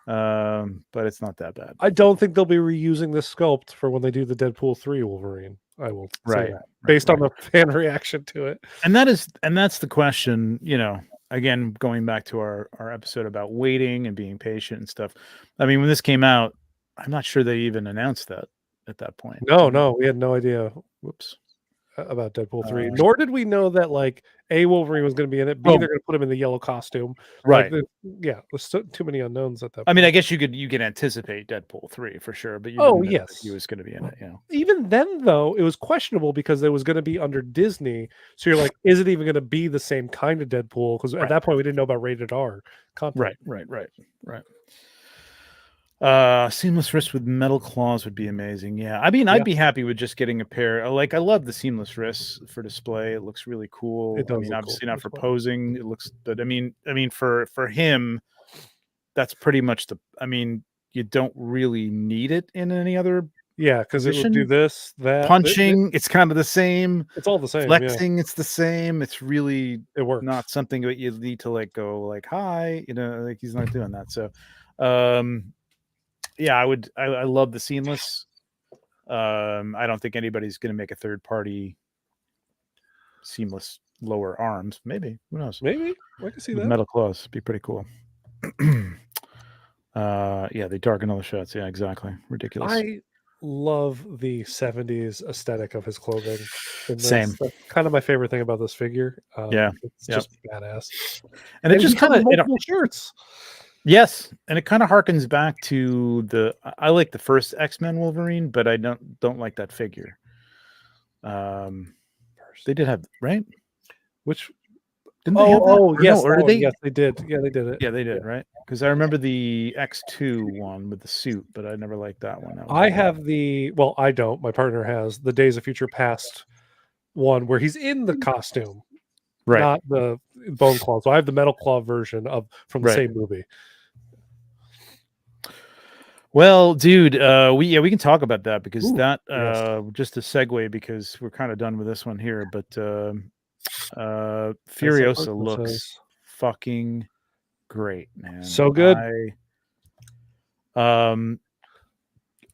A: But it's not that bad.
C: I don't think they'll be reusing this sculpt for when they do the Deadpool 3 Wolverine. I will say that. Based on the fan reaction to it.
A: And that's the question, again, going back to our episode about waiting and being patient and stuff. I mean, when this came out, I'm not sure they even announced that at that point.
C: No, we had no idea.
A: Whoops.
C: About Deadpool 3, nor did we know that like A, Wolverine was going to be in it, B, they're going to put him in the yellow costume,
A: right?
C: Like, there's too many unknowns at that point.
A: I mean, I guess you could anticipate Deadpool 3 for sure, but you didn't know that he was going to be in it.
C: Even then, though, it was questionable because it was going to be under Disney, so you're like, is it even going to be the same kind of Deadpool? Because at that point, we didn't know about rated R content.
A: Right. Seamless wrist with metal claws would be amazing. Yeah, I mean, I'd be happy with just getting a pair. Like, I love the seamless wrists for display. It looks really cool.
C: It does.
A: I mean, obviously not for posing. It looks, but I mean, for him, that's pretty much I mean, you don't really need it in any other.
C: Yeah, because it would do this, that,
A: punching. It's kind of the same.
C: It's all the same.
A: Flexing, it's the same. It's really
C: it works.
A: Not something that you need to like go like hi. Like he's not doing that. So, yeah, I love the seamless. I don't think anybody's going to make a third party seamless lower arms. Maybe, who knows?
C: Maybe I can see that.
A: Metal claws be pretty cool. Yeah, they darken all the shots. Yeah, exactly. Ridiculous.
C: I love the 70s aesthetic of his clothing.
A: Same.
C: That's kind of my favorite thing about this figure. It's just badass.
A: And it just kind of
C: shirts.
A: Yes, and it kind of harkens back to I like the first X-Men Wolverine, but I don't like that figure. They did have, right?
C: Which
A: didn't they have that?
C: Yes,
A: or did they?
C: Yes, they did. Yeah, they did it.
A: Yeah, they did, right? Because I remember the X2 one with the suit, but I never liked that one.
C: I have I don't. My partner has the Days of Future Past one where he's in the costume,
A: right?
C: Not the Bone Claw. So I have the Metal Claw version from the
A: Right.
C: same movie.
A: Well, dude, we can talk about that because
C: Yes.
A: just a segue because we're kind of done with this one here, but Furiosa looks fucking great, man.
C: So good.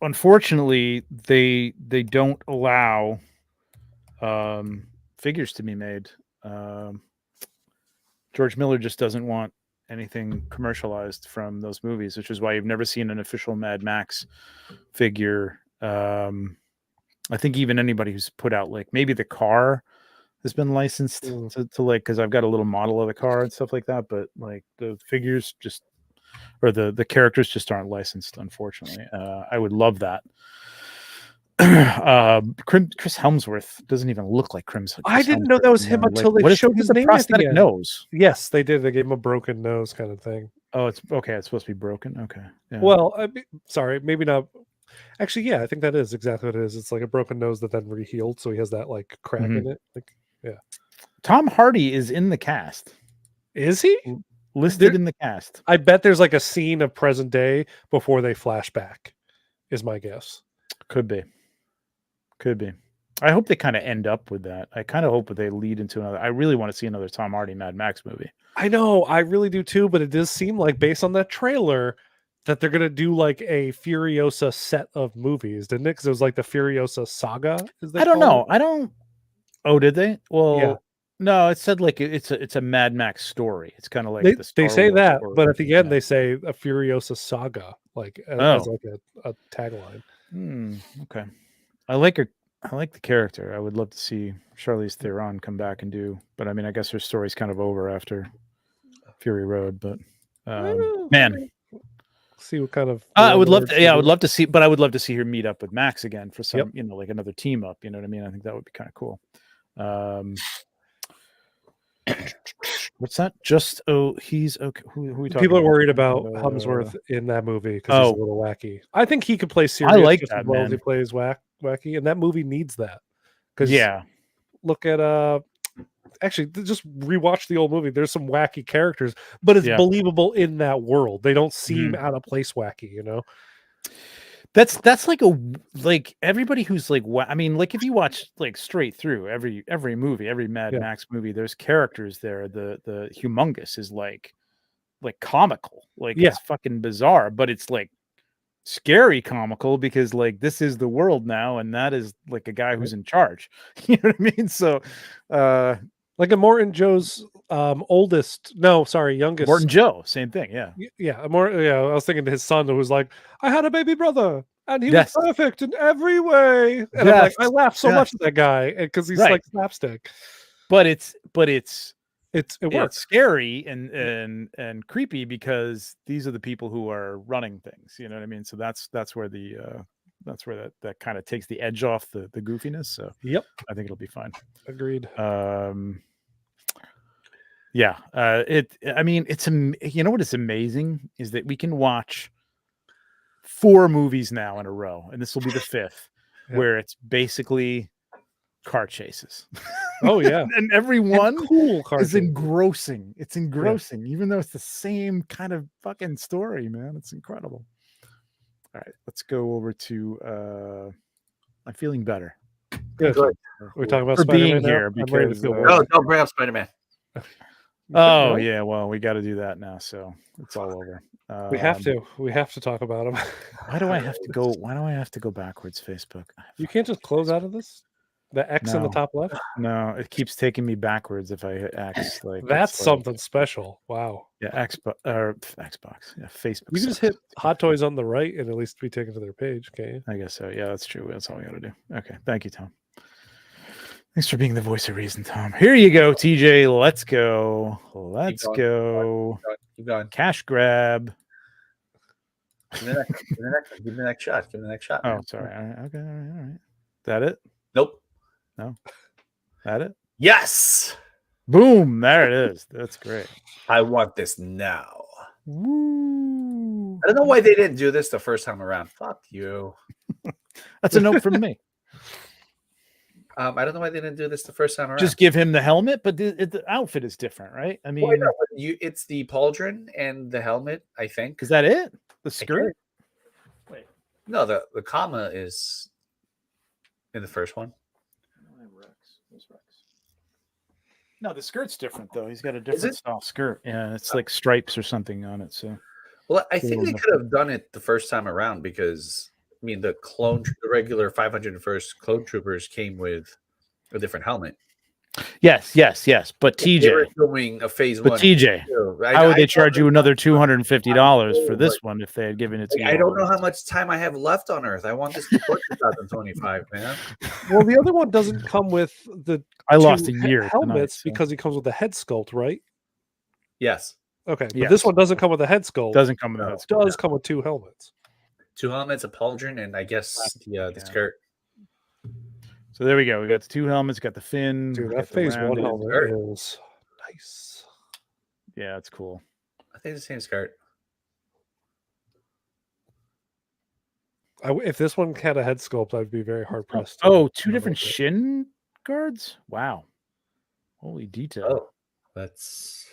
A: Unfortunately, they don't allow figures to be made. George Miller just doesn't want anything commercialized from those movies, which is why you've never seen an official Mad Max figure. I think even anybody who's put out, like, maybe the car has been licensed to like, because I've got a little model of the car and stuff like that, but like the figures just, or the characters just aren't licensed, unfortunately. I would love that. Chris Helmsworth doesn't even look like Chris.
C: I didn't know that was him until they showed his name at the end.
A: Nose.
C: Yes, they did. They gave him a broken nose kind of thing.
A: Oh, it's okay. It's supposed to be broken. Okay.
C: Yeah. Well, sorry, maybe not. Actually, yeah, I think that is exactly what it is. It's like a broken nose that then re-healed, so he has that like crack in it. Like, yeah.
A: Tom Hardy is in the cast.
C: Is he
A: listed in the cast?
C: I bet there's like a scene of present day before they flash back. Is my guess.
A: Could be. I hope they kind of end up with that. I kind of hope that they lead into another. I really want to see another Tom Hardy Mad Max movie.
C: I know, I really do too, but it does seem like, based on that trailer, that they're gonna do like a Furiosa set of movies, didn't it? Because it was like the Furiosa saga.
A: I don't know. I don't. Oh, did they? Well,
C: yeah.
A: No, it said like it's a Mad Max story. It's kind of like
C: they say that, but at the end they say a Furiosa saga, like as like a tagline.
A: Okay. I like the character. I would love to see Charlize Theron come back and do, but I mean, I guess her story's kind of over after Fury Road. But man,
C: see what kind of.
A: I would love to. Yeah, I would love to see. But I would love to see her meet up with Max again for some, like another team up. You know what I mean? I think that would be kind of cool. What's that? He's okay. Who are we talking
C: People
A: about?
C: are worried about Hemsworth in that movie because he's a little wacky. I think he could play serious.
A: I like
C: just
A: that,
C: as well
A: man.
C: as he plays wacky, and that movie needs that. Because look at actually just rewatch the old movie. There's some wacky characters, but it's believable in that world. They don't seem out of place wacky, you know.
A: That's like everybody who's like, I mean, like if you watch like straight through every movie, every Mad Max movie, there's characters there. The humongous is like comical, like it's fucking bizarre, but it's like scary comical because like this is the world now, and that is like a guy who's in charge. You know what I mean? So,
C: like a Morton Joe's youngest
A: Morton Joe, same thing.
C: I was thinking to his son who was like, I had a baby brother and he was perfect in every way, and I'm like, I laugh so much at that guy because he's like slapstick, but it works.
A: It's scary and creepy because these are the people who are running things. You know what I mean? So that's where that kind of takes the edge off the goofiness. So I think it'll be fine.
C: Agreed.
A: I mean, you know what is amazing is that we can watch 4 movies now in a row, and this will be the 5th, where it's basically car chases.
C: Oh yeah.
A: And every one is
C: engrossing.
A: It's engrossing, even though it's the same kind of fucking story, man. It's incredible. All right, let's go over to I'm feeling better.
C: Good. We're talking about
A: for
C: Spider-Man
A: being here because
B: don't bring up Spider-Man.
A: Oh yeah, well, we got to do that now, so it's all over.
C: We have to talk about him.
A: Why do I have to go backwards, Facebook?
C: You can't just close out of this. The X in the top left.
A: No, it keeps taking me backwards if I hit X. Like
C: that's something special. Wow.
A: Yeah, Xbox. Yeah, Facebook.
C: You can just hit Hot Toys on the right and at least be taken to their page. Okay.
A: I guess so. Yeah, that's true. That's all we got to do. Okay, thank you, Tom. Thanks for being the voice of reason, Tom. Here you go, TJ. Let's go. Let's go.
B: Keep going.
A: Cash grab.
B: Give me the next shot.
A: Oh, sorry. All right. Okay. All right. That it?
B: Nope.
A: No. That it?
B: Yes.
A: Boom. There it is. That's great.
B: I want this now.
A: Woo.
B: I don't know why they didn't do this the first time around. Fuck you.
A: That's a note from me.
B: I don't know why they didn't do this the first time around.
A: Just give him the helmet, but the outfit is different, right? I mean,
B: it's the pauldron and the helmet. I think.
A: Is that it? The skirt?
B: Wait, no. The comma is in the first one.
A: No, the skirt's different though. He's got a different style skirt. Yeah, it's like stripes or something on it. So,
B: well, I think they could have done it the first time around because I mean the regular 501st clone troopers came with a different helmet.
A: Yes. But TJ,
B: they were doing a phase 1.
A: But TJ, how would they charge you another $250 for this one if they had given it to you?
B: I don't know how much time I have left on Earth. I want this before 2025, man.
C: Well, the other one doesn't come with the.
A: I lost a year
C: helmets because he comes with a head sculpt, right?
B: Yes.
C: Okay, but this one doesn't come with a head sculpt.
A: Doesn't come with a head sculpt.
C: It does come with 2 helmets.
B: 2 helmets, a pauldron, and I guess the skirt.
A: So there we go. We got the 2 helmets, got the fin.
C: Dude, that phase 1 helmet is nice.
A: Yeah, it's cool.
B: I think it's the same skirt.
C: If this one had a head sculpt, I'd be very hard pressed.
A: Oh, 2 different shin guards? Wow. Holy detail.
B: Oh, that's.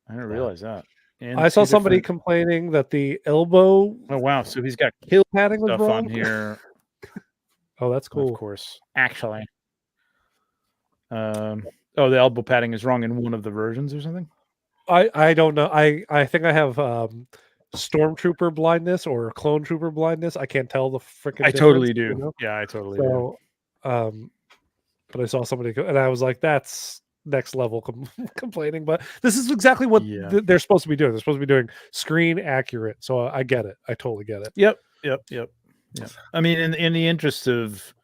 A: I didn't realize that. And
C: I saw somebody complaining that the elbow.
A: Oh, wow. So he's got kill
C: padding
A: stuff on here.
C: Oh, that's cool.
A: Of course. Actually. The elbow padding is wrong in one of the versions or something?
C: I don't know. I think I have stormtrooper blindness or clone trooper blindness. I can't tell the freaking
A: I totally do.
C: You know?
A: Yeah, I totally do.
C: But I saw somebody and I was like, that's next level complaining. But this is exactly what they're supposed to be doing. They're supposed to be doing screen accurate. So I get it. I totally get it.
A: Yep. I mean, in the interest of,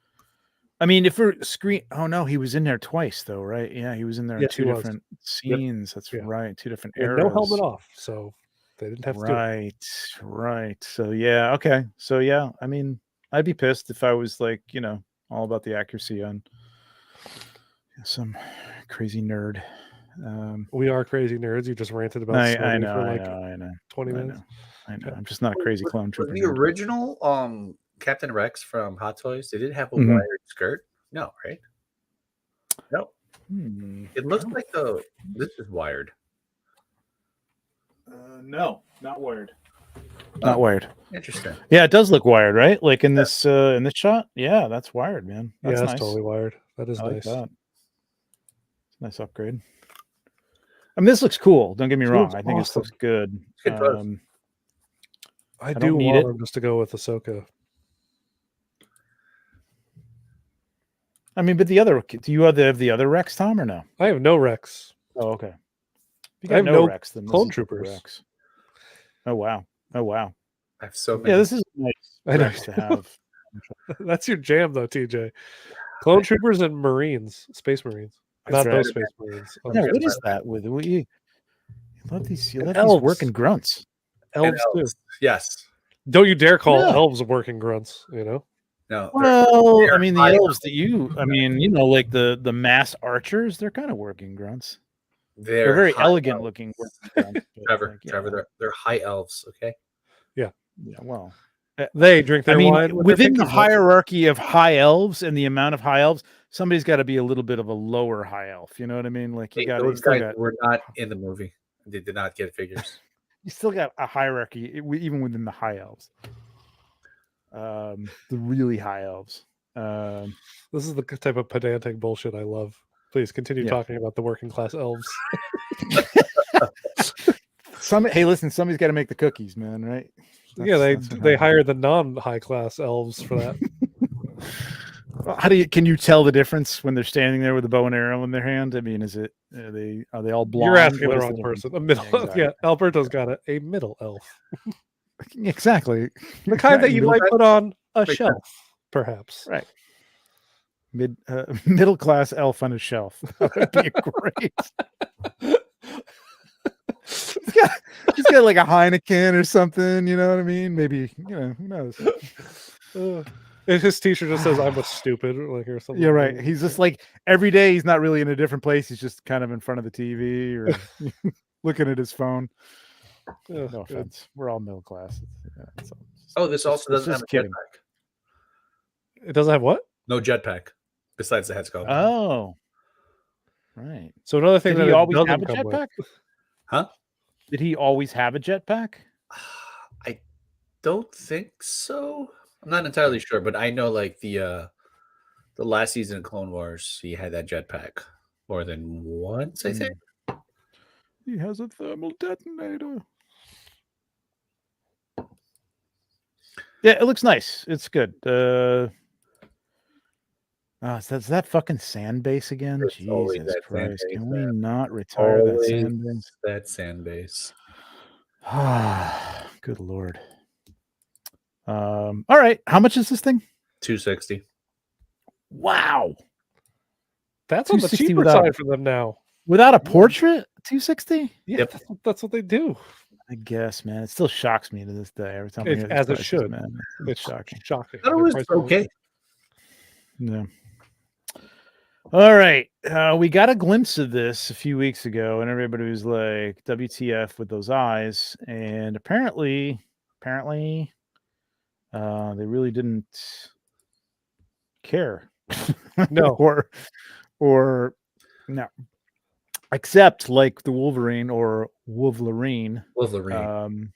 A: if we're screen, oh no, he was in there twice though, right? Yeah, he was in there in 2 different scenes. That's right, 2 different eras.
C: No helmet off, so they didn't have to.
A: Right. So yeah, okay. So yeah, I'd be pissed if I was like, all about the accuracy on some crazy nerd.
C: We are crazy nerds. You just ranted about.
A: I know.
C: 20 minutes.
A: I know. I'm just not a crazy clone trooper.
B: The original Captain Rex from Hot Toys, they did have a wired skirt. No, right? No. It looks like this is wired.
A: No, not wired. Not wired.
B: Interesting.
A: Yeah, it does look wired, right? Like in this shot. Yeah, that's wired, man. That's
C: that's
A: nice.
C: Totally wired. That is nice.
A: That. It's a nice upgrade. This looks cool. Don't get me wrong. I think this looks good.
C: I do want him just to go with Ahsoka.
A: But the other, do you have the other Rex, Tom, or no?
C: I have no Rex.
A: Oh, okay. If
C: I have no
A: Rex, then
C: clone troopers.
A: Rex. Oh wow.
B: I have so many.
A: Yeah, this is nice Rex to have.
C: That's your jam, though, TJ. Clone troopers and Marines, Space Marines. Not those Space Marines.
A: Yeah, what is that with you? Love these. You love these working grunts.
C: Elves too.
B: Yes.
C: Don't you dare call elves working grunts.
B: No.
A: Well, the elves that like the mass archers, they're kind of working grunts. They're very elegant looking.
B: Trevor, they're high elves. Okay.
C: Yeah.
A: Well,
C: they drink their wine
A: within the hierarchy of high elves and the amount of high elves. Somebody's got to be a little bit of a lower high elf. You know what I mean? Like
B: those guys were not in the movie. They did not get figures.
A: You still got a hierarchy even within the high elves. The really high elves.
C: This is the type of pedantic bullshit I love. Please continue talking about the working class elves.
A: Hey, listen, somebody's got to make the cookies, man, right?
C: They hire the non-high class elves for that.
A: Can you tell the difference when they're standing there with a bow and arrow in their hand? Are they all blonde?
C: You're asking the wrong person. A middle, Alberto's got a middle elf.
A: Exactly.
C: The kind that you might put on a shelf, perhaps.
A: Right. Middle class elf on a shelf. That would be great. He's got like a Heineken or something, you know what I mean? Maybe, who knows?
C: His t-shirt just says "I'm a stupid" or something.
A: Yeah, right. He's just like every day. He's not really in a different place. He's just kind of in front of the TV or looking at his phone. No offense. We're all middle class.
B: This also doesn't have a jetpack.
C: It doesn't have what?
B: No jetpack. besides the head sculpt.
A: Oh, right.
C: So another thing
A: Did
C: that
A: he
C: it
A: always
C: doesn't
A: have a
C: come with.
A: jetpack?
B: Huh?
A: Did he always have a jetpack?
B: I don't think so. I'm not entirely sure, but I know like the last season of Clone Wars, he had that jetpack more than once, I think.
A: He has a thermal detonator. Yeah, it looks nice. It's good. Is that fucking sand base again?
B: It's always
A: Jesus
B: that sand
A: Christ.
B: base,
A: Can we
B: man.
A: not retire that
B: Always
A: sand base?
B: that sand base.
A: Good Lord. All right. How much is this thing?
B: 260.
A: Wow.
C: That's on the
A: 260
C: cheaper
A: without-
C: side for them now.
A: Without a portrait? 260?
C: Yeah,
B: Yep.
C: that's what they do.
A: I guess, man. It still shocks me to this day. Every time I hear these
C: As it
A: prices,
C: should.
A: man. It's
C: It's
A: shocking.
C: shocking.
B: That
C: Their
B: was
C: prices are-
B: okay.
A: Yeah. All right. We got a glimpse of this a few weeks ago, and everybody was like, WTF with those eyes. And apparently, they really didn't care.
C: No.
A: or no. Except like the Wolverine or WOVLERINE.
B: Wolverine.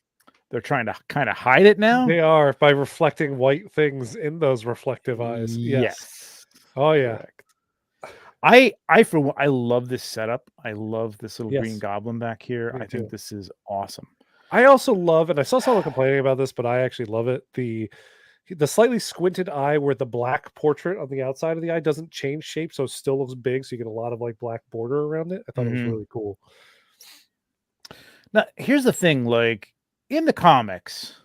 A: They're trying to kind of hide it now.
C: They are by reflecting white things in those reflective eyes. Yes. Oh yeah.
A: Correct. I love this setup. I love this little green
C: Yes.
A: goblin back here.
C: Me
A: I think
C: too.
A: this is awesome.
C: I also love, and I saw someone complaining about this, but I actually love it. The slightly squinted eye where the black portrait on the outside of the eye doesn't change shape, so it still looks big, so you get a lot of like black border around it. I thought it was really cool.
A: Now, here's the thing, like in the comics,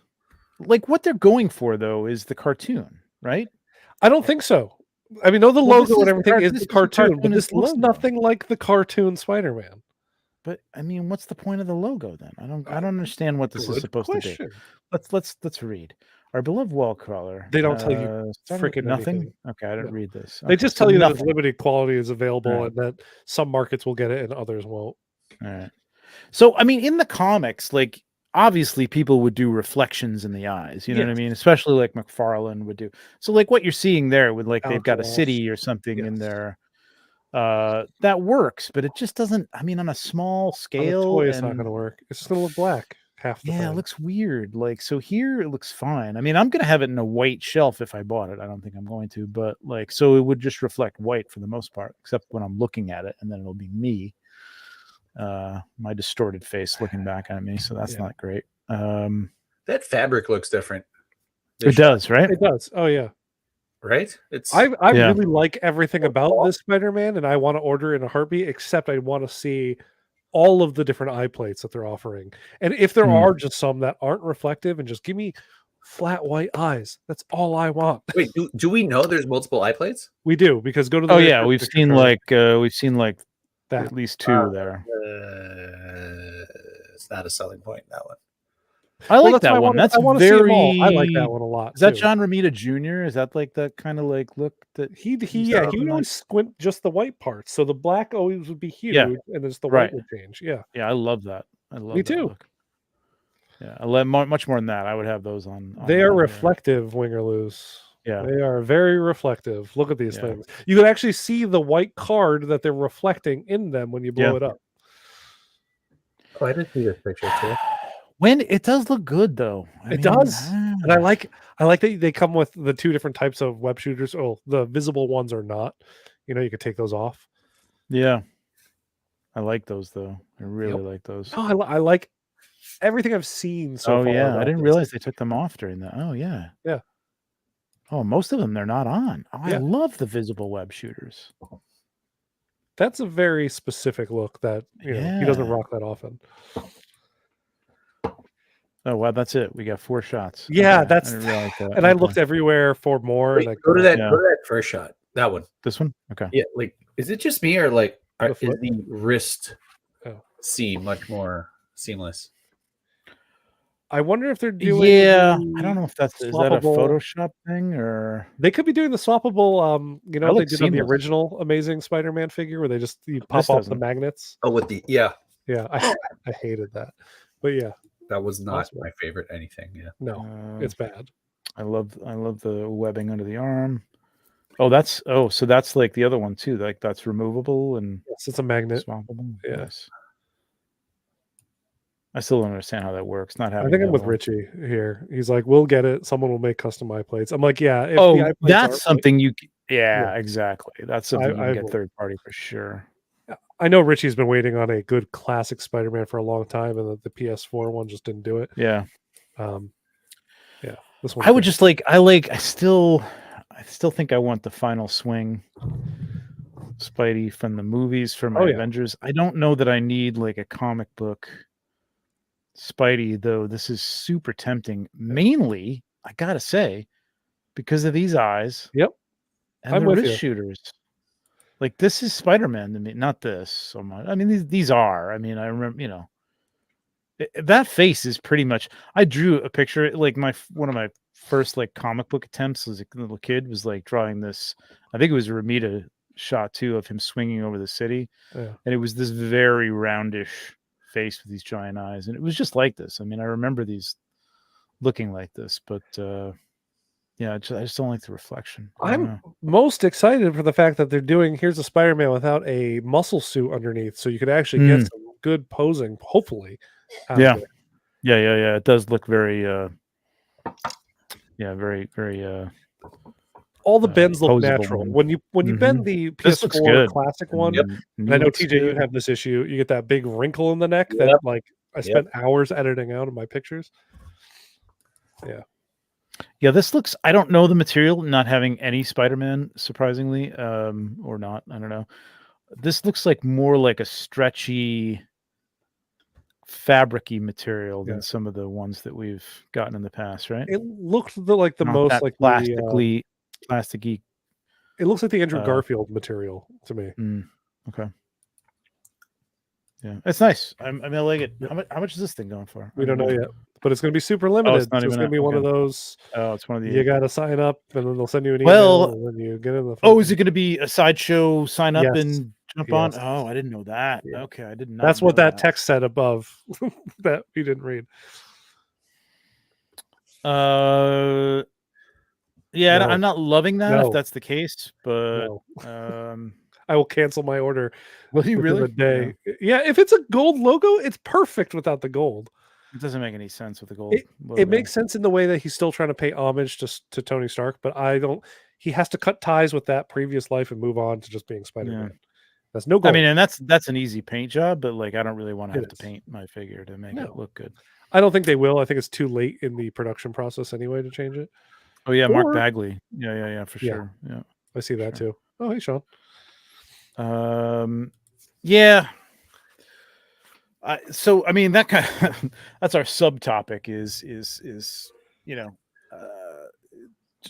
A: like what they're going for though is the cartoon, right?
C: I don't think so. I mean, no, the
A: Well, this
C: logo
A: is
C: and
A: the
C: everything is
A: this
C: the
A: is the
C: cartoon,
A: cartoon,
C: but
A: it's
C: this
A: the
C: looks
A: logo.
C: nothing like the cartoon Spider-Man.
A: But I mean, what's the point of the logo then? I don't understand what this is
C: Good
A: supposed to
C: question.
A: be. Let's read. Our beloved wall crawler.
C: They don't tell you freaking
A: nothing.
C: anything.
A: Okay, I didn't
C: No.
A: read this.
C: They
A: Okay,
C: just
A: so
C: tell you that
A: nothing.
C: limited quality is available
A: Right.
C: and that some markets will get it and others won't.
A: All right. So I mean, in the comics, like obviously people would do reflections in the eyes. You know what I mean? Especially like McFarlane would do. So like what you're seeing there with like they've got a city or something in there. That works, but it just doesn't. I mean, on a small scale,
C: on a toy, it's not going to work. It's just going to look black half the time.
A: It looks weird. Like so here, it looks fine. I mean, I'm gonna have it in a white shelf if I bought it. I don't think I'm going to, but like so, it would just reflect white for the most part, except when I'm looking at it, and then it'll be me, my distorted face looking back at me. So that's not great.
B: That fabric looks different.
A: It does, right?
C: It does. Oh yeah.
B: Right? It's
C: I really like everything about this Spider-Man, and I want to order in a heartbeat, except I want to see all of the different eye plates that they're offering. And if there are just some that aren't reflective and just give me flat white eyes, that's all I want.
B: Wait, do we know there's multiple eye plates?
C: We do, because go to the
A: we've seen like
C: that.
A: at least two there.
B: It's not a selling point, that one.
A: I like that one. That's very.
C: I like that one a lot.
A: Is that John Romita Jr.? Is that like that kind of like look that
C: he would always squint just the white parts, so the black always would be huge, and just the white would change. Yeah,
A: I love that. I love.
C: Me
A: that
C: too.
A: Look. Yeah, I love much more than that. I would have those on
C: they are reflective, wing or loose.
A: Yeah,
C: they are very reflective. Look at these things. You can actually see the white card that they're reflecting in them when you blow it up.
B: Oh, I did see this picture too.
A: When it does look good though.
C: It does. And I like that they come with the two different types of web shooters. Oh, the visible ones are not. You know, you could take those off.
A: Yeah. I like those though. I really like those.
C: Oh, I like everything I've seen so far.
A: Yeah. I didn't realize they took them off during that. Oh yeah.
C: Yeah.
A: Oh, most of them they're not on. Oh, I love the visible web shooters.
C: That's a very specific look that he doesn't rock that often.
A: Oh wow, that's it. We got 4 shots.
C: Yeah,
A: okay.
C: that's.
A: I didn't realize that.
C: And I looked everywhere for more.
B: Wait,
C: and
B: go to that first shot. That one.
A: This one. Okay.
B: Yeah, like is it just me or like is the wrist seam much more seamless?
C: I wonder if they're doing.
A: Yeah, I don't know if is that a Photoshop thing or
C: they could be doing the swappable. You know, what they did on the
A: seamless.
C: original Amazing Spider-Man figure where they just pop off the magnets.
B: Oh, with the yeah.
C: I hated that, but yeah.
B: That was not my favorite anything. Yeah.
C: No, it's bad.
A: I love the webbing under the arm. So that's like the other one too. Like that's removable and
C: Yes, it's a magnet.
A: swappable.
C: Yeah.
A: Nice. I still don't understand how that works. Not
C: I
A: having
C: think
A: the
C: I'm with
A: whole...
C: Richie here. He's like, we'll get it. Someone will make custom eye plates. I'm like, yeah. If the eye plates
A: that's
C: aren't
A: something you.
C: Yeah.
A: Exactly. That's something you can get
C: will.
A: third party for sure.
C: I know Richie's been waiting on a good classic Spider-Man for a long time, and the PS4 one just didn't do it.
A: Yeah.
C: Yeah. This one.
A: I would just I still think I want the final swing Spidey from the movies for my Avengers. I don't know that I need like a comic book Spidey, though. This is super tempting. Mainly, I gotta say, because of these eyes.
C: Yep.
A: And the wrist shooters. Like, this is Spider-Man to me, not this so much. I mean, these are. I mean, I remember, that face is pretty much. I drew a picture. Like one of my first like comic book attempts as a little kid was like drawing this. I think it was a Ramita shot too of him swinging over the city, and it was this very roundish face with these giant eyes, and it was just like this. I mean, I remember these looking like this, but yeah, I just don't like the reflection.
C: I'm most excited for the fact that they're doing here's a Spider-Man without a muscle suit underneath, so you could actually get some good posing, hopefully.
A: Yeah. It does look very very, very
C: all the bends look natural.
A: One.
C: When you bend the PS4 classic one, and I know TJ, you have this issue. You get that big wrinkle in the neck that like I spent hours editing out of my pictures.
A: Yeah, this looks. I don't know the material. Not having any Spider-Man, surprisingly, or not. I don't know. This looks like more like a stretchy, fabricy material than some of the ones that we've gotten in the past, right?
C: It looked like the most like
A: plasticky.
C: It looks like the Andrew Garfield material to me.
A: Okay. Yeah, it's nice. I mean, I like it. How much is this thing going for?
C: We don't know yet, but it's going to be super limited. It's going to be one of those.
A: Oh, it's one of the.
C: You got to sign up, and then they'll send you an email. And then you get in the.
A: Oh, is it going to be a sideshow? Sign up and jump on. Oh, I didn't know that. Yeah. Okay, I did not.
C: That's what that text said above that you didn't read.
A: Yeah, no. I'm not loving that if that's the case, but
C: I will cancel my order.
A: Will you really?
C: A day. Yeah, if it's a gold logo, it's perfect without the gold.
A: It doesn't make any sense with the gold.
C: It makes sense in the way that he's still trying to pay homage to Tony Stark, but I don't. He has to cut ties with that previous life and move on to just being Spider-Man. Yeah. That's no gold.
A: I mean, and that's an easy paint job, but like I don't really want to have to paint my figure to make it look good.
C: I don't think they will. I think it's too late in the production process anyway to change it.
A: Oh yeah, Mark Bagley. Yeah, for sure. Yeah,
C: I see that too. Oh, hey, Sean.
A: Yeah. So I mean that kind of, that's our subtopic is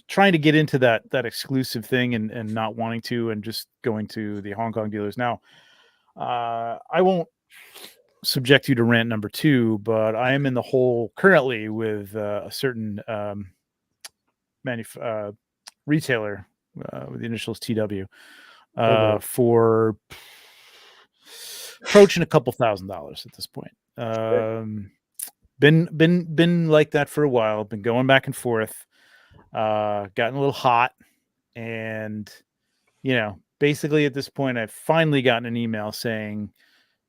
A: trying to get into that exclusive thing and not wanting to and just going to the Hong Kong dealers. Now, I won't subject you to rant number 2, but I am in the hole currently with a certain retailer with the initials TW for approaching a couple $1,000s at this point. Been like that for a while. Been going back and forth. Gotten a little hot, and basically at this point, I've finally gotten an email saying,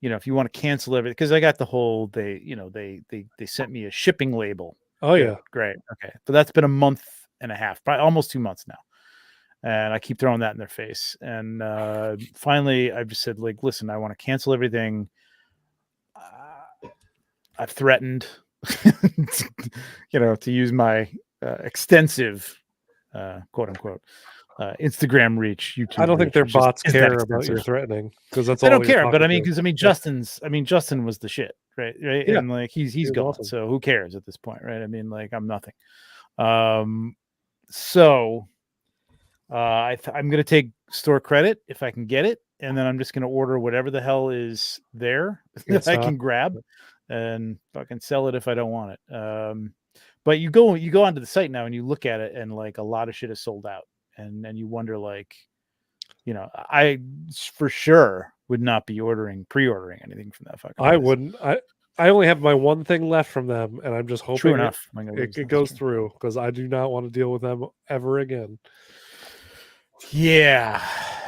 A: if you want to cancel everything, because I got the whole they sent me a shipping label.
C: Oh yeah,
A: great, okay, but that's been a month and a half, probably almost 2 months now. And I keep throwing that in their face. And finally, I've just said, like, listen, I want to cancel everything. I've threatened, to use my extensive, quote unquote, Instagram reach. YouTube.
C: I don't think their bots care about your threatening because that's all.
A: They don't care. But I mean, Justin was the shit, right?
C: Yeah.
A: And like he's gone. Awesome. So who cares at this point, right? I mean, like I'm nothing. So. I'm going to take store credit if I can get it, and then I'm just going to order whatever the hell is there that I can grab, and fucking sell it if I don't want it. But you go onto the site now and you look at it, and like a lot of shit is sold out, and then you wonder, like, I for sure would not be pre-ordering anything from that fucking.
C: I wouldn't. I only have my one thing left from them, and I'm just hoping it goes through because I do not want to deal with them ever again.
A: Yeah.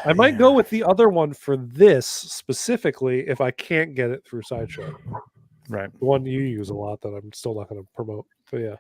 C: I might go with the other one for this specifically if I can't get it through Sideshow.
A: Right.
C: The one you use a lot that I'm still not going to promote. But yeah.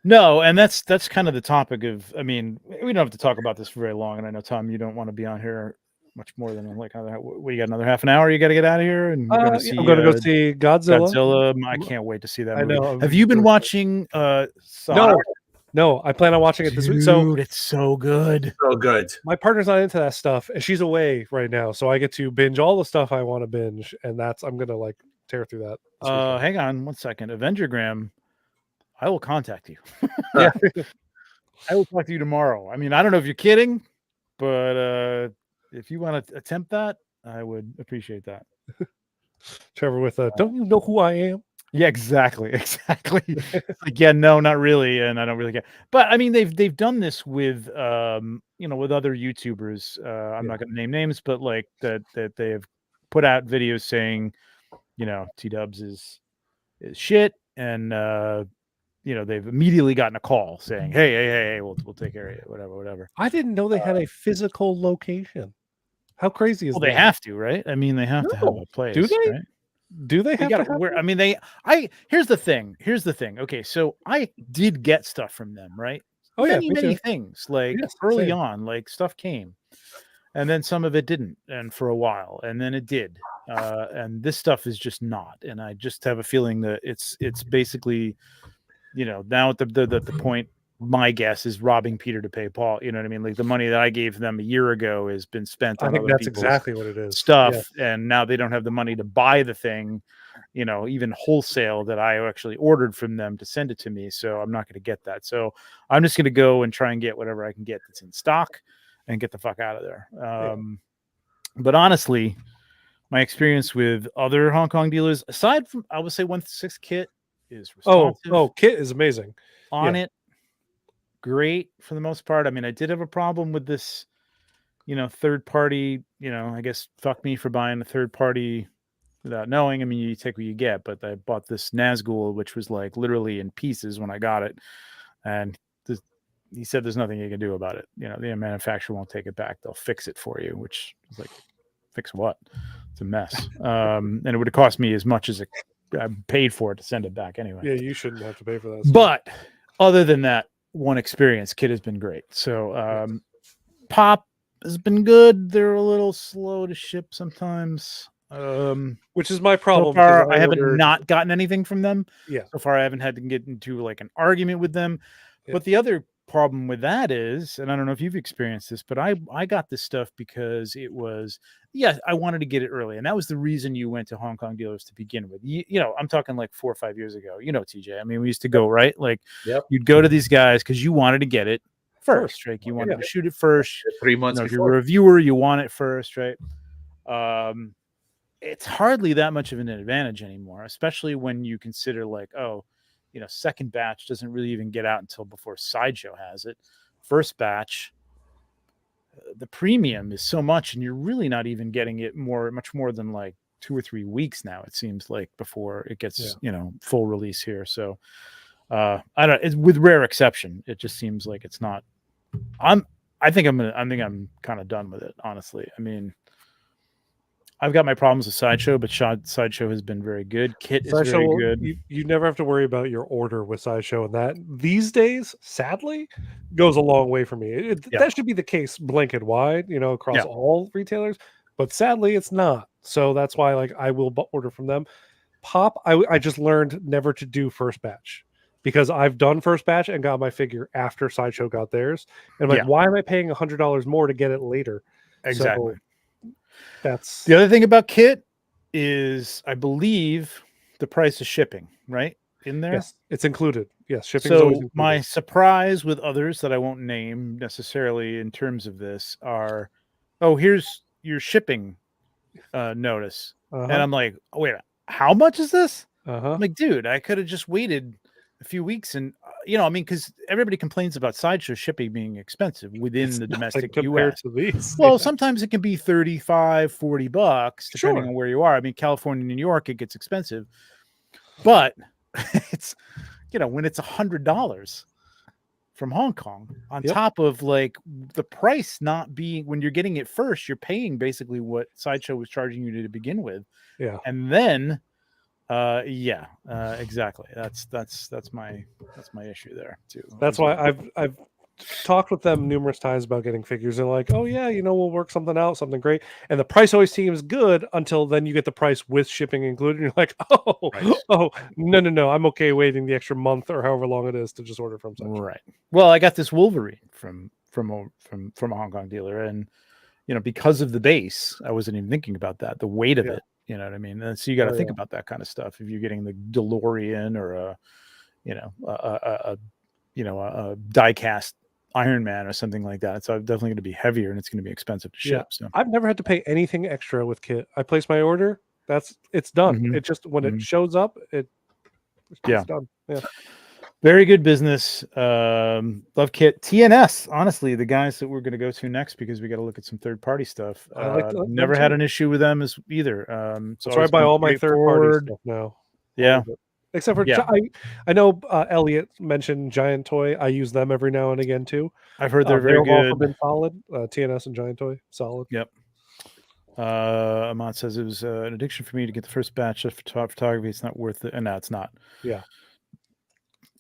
A: No, and that's kind of the topic of. I mean, we don't have to talk about this for very long, and I know Tom, you don't want to be on here much more than like we got another half an hour. You got to get out of here, and
C: I'm going to go see Godzilla.
A: Godzilla. I can't wait to see that movie.
C: I know.
A: Have you been watching?
C: No, I plan on watching it this week.
A: So it's so good.
B: So good.
C: My partner's not into that stuff, and she's away right now, so I get to binge all the stuff I want to binge, and I'm gonna like tear through that.
A: Hang on 1 second. Avengergram. I will contact you.
C: Yeah.
A: I will talk to you tomorrow. I mean, I don't know if you're kidding, but if you want to attempt that, I would appreciate that.
C: Trevor with don't you know who I am?
A: Yeah, exactly. Like, yeah, no, not really, and I don't really care. But I mean, they've done this with with other YouTubers. I'm not going to name names, but like that they have put out videos saying, T-Dubs is shit, and they've immediately gotten a call saying, hey, we'll take care of you, whatever.
C: I didn't know they had a physical location. How crazy is that?
A: Well, they have to, right? I mean, they have to have a place.
C: Do they?
A: Right?
C: Do they have to?
A: I mean, here's the thing. Okay, so I did get stuff from them, right?
C: Oh yeah,
A: many things. Like early on, like stuff came, and then some of it didn't, and for a while, and then it did. And this stuff is just not. And I just have a feeling that it's basically, now at the point. My guess is robbing Peter to pay Paul. You know what I mean? Like the money that I gave them a year ago has been spent on other people's
C: exactly what it is.
A: stuff, and now they don't have the money to buy the thing, even wholesale that I actually ordered from them to send it to me. So I'm not going to get that. So I'm just going to go and try and get whatever I can get that's in stock and get the fuck out of there. But honestly, my experience with other Hong Kong dealers, aside from, I would say 1/6 Kit is responsive.
C: Kit is amazing
A: on it. Great for the most part. I mean, I did have a problem with this, third party, I guess fuck me for buying a third party without knowing. I mean, you take what you get, but I bought this Nazgul, which was like literally in pieces when I got it. And he said there's nothing you can do about it. The manufacturer won't take it back. They'll fix it for you, which is like, fix what? It's a mess. And it would have cost me as much as I paid for it to send it back anyway.
C: Yeah, you shouldn't have to pay for that.
A: But other than that, one experience, Kit has been great. So Pop has been good. They're a little slow to ship sometimes,
C: which is my problem.
A: So far, I haven't not gotten anything from them.
C: Yeah.
A: So far, I haven't had to get into like an argument with them. Yeah. But the other problem with that is, and I don't know if you've experienced this, but I got this stuff because it was, I wanted to get it early. And that was the reason you went to Hong Kong dealers to begin with. I'm talking like 4 or 5 years ago, TJ. I mean, we used to go, right? Like you'd go to these guys because you wanted to get it first, right? You wanted to shoot it first.
B: 3 months
A: if you're a reviewer, you want it first, right? It's hardly that much of an advantage anymore, especially when you consider like, second batch doesn't really even get out until before Sideshow has it. First batch, the premium is so much, and you're really not even getting it much more than like 2 or 3 weeks now. It seems like before it gets full release here. So I don't. It's with rare exception. It just seems like it's not. I think I'm kind of done with it, honestly. I mean, I've got my problems with Sideshow, but Sideshow has been very good. Kit is very good.
C: You never have to worry about your order with Sideshow, and that these days, sadly, goes a long way for me. That should be the case blanket wide, across all retailers. But sadly, it's not. So that's why, I will order from them. Pop, I just learned never to do first batch because I've done first batch and got my figure after Sideshow got theirs. And why am I paying $100 more to get it later?
A: Exactly.
C: So, that's
A: the other thing about Kit is I believe the price of shipping, right? In there?
C: Yes, it's included. Yes, shipping
A: so
C: is always included.
A: My surprise with others that I won't name necessarily in terms of this are, here's your shipping notice. And I'm like, wait, how much is this? I'm like, dude, I could have just waited a few weeks and because everybody complains about Sideshow shipping being expensive within the domestic US. Well, sometimes it can be $35, $40 depending on where you are. I mean, California, New York, it gets expensive, but it's when it's $100 from Hong Kong on
C: Yep.
A: top of like the price not being, when you're getting it first, you're paying basically what Sideshow was charging you to begin with.
C: Yeah.
A: And then exactly. That's my issue there too.
C: That's why I've talked with them numerous times about getting figures. They're like, oh yeah, we'll work something out, something great. And the price always seems good until then you get the price with shipping included. And you're like, no, I'm okay waiting the extra month or however long it is to just order from Sideshow.
A: Right. Well, I got this Wolverine from a Hong Kong dealer, and because of the base, I wasn't even thinking about that, the weight of it. You know what I mean? And so you got to think about that kind of stuff. If you're getting the DeLorean or a die-cast Iron Man or something like that, it's definitely going to be heavier and it's going to be expensive to ship. So
C: I've never had to pay anything extra with kit. I place my order, it's done.
A: Mhm.
C: It just when it shows up, it's done. Yeah.
A: Very good business. Love kit. TNS, honestly, the guys that we're going to go to next, because we got to look at some third-party stuff.
C: I like them
A: never had
C: too.
A: an issue with them either. So
C: That's where I buy all my third-party stuff now.
A: Yeah.
C: Except for I know Elliot mentioned Giant Toy. I use them every now and again too.
A: I've heard they're very
C: they've
A: good.
C: also been solid. TNS and Giant Toy, solid.
A: Yep. Ahmad says it was an addiction for me to get the first batch of photography. It's not worth it. And no, it's not.
C: Yeah.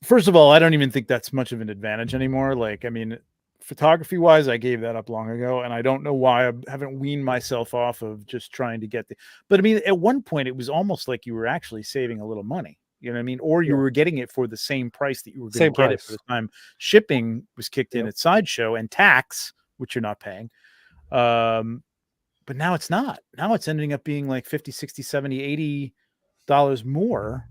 A: First of all, I don't even think that's much of an advantage anymore. Like, I mean, photography wise, I gave that up long ago, and I don't know why I haven't weaned myself off of just trying to get but I mean, at one point it was almost like you were actually saving a little money. You know what I mean? Or you were getting it for the same price that you were going to get it for the time. Shipping was kicked in at Sideshow, and tax, which you're not paying. But now it's not. Now it's ending up being like $50, $60, $70, $80 more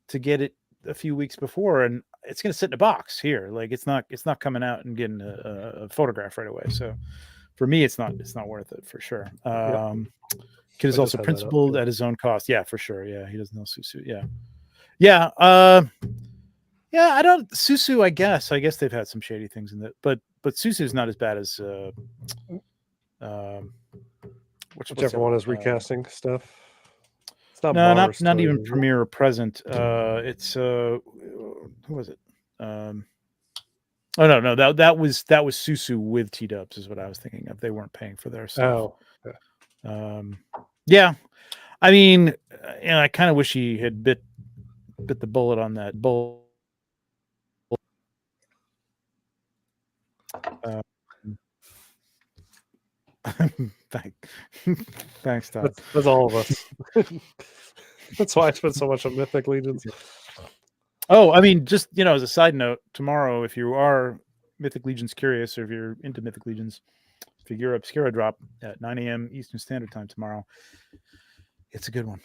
A: to get it a few weeks before, and it's going to sit in a box here. Like it's not coming out and getting a photograph right away. So for me, it's not worth it for sure. Kid is also principled at his own cost. Yeah, for sure. Yeah, he doesn't know Susu. Yeah. I don't Susu. I guess they've had some shady things in that, but Susu is not as bad as
C: whichever one is recasting stuff. It's not
A: not even Premiere or Present. It's who was it? No, that was Susu with T-Dubs is what I was thinking of. They weren't paying for their stuff. Yeah. I mean, I kind of wish he had bit the bullet on that bull. Thanks, Todd.
C: That's all of us. That's why I spent so much on Mythic Legions.
A: Oh, I mean, just as a side note, tomorrow, if you are Mythic Legions curious, or if you're into Mythic Legions, Figure Obscura drop at 9 a.m. Eastern Standard Time tomorrow. It's a good one.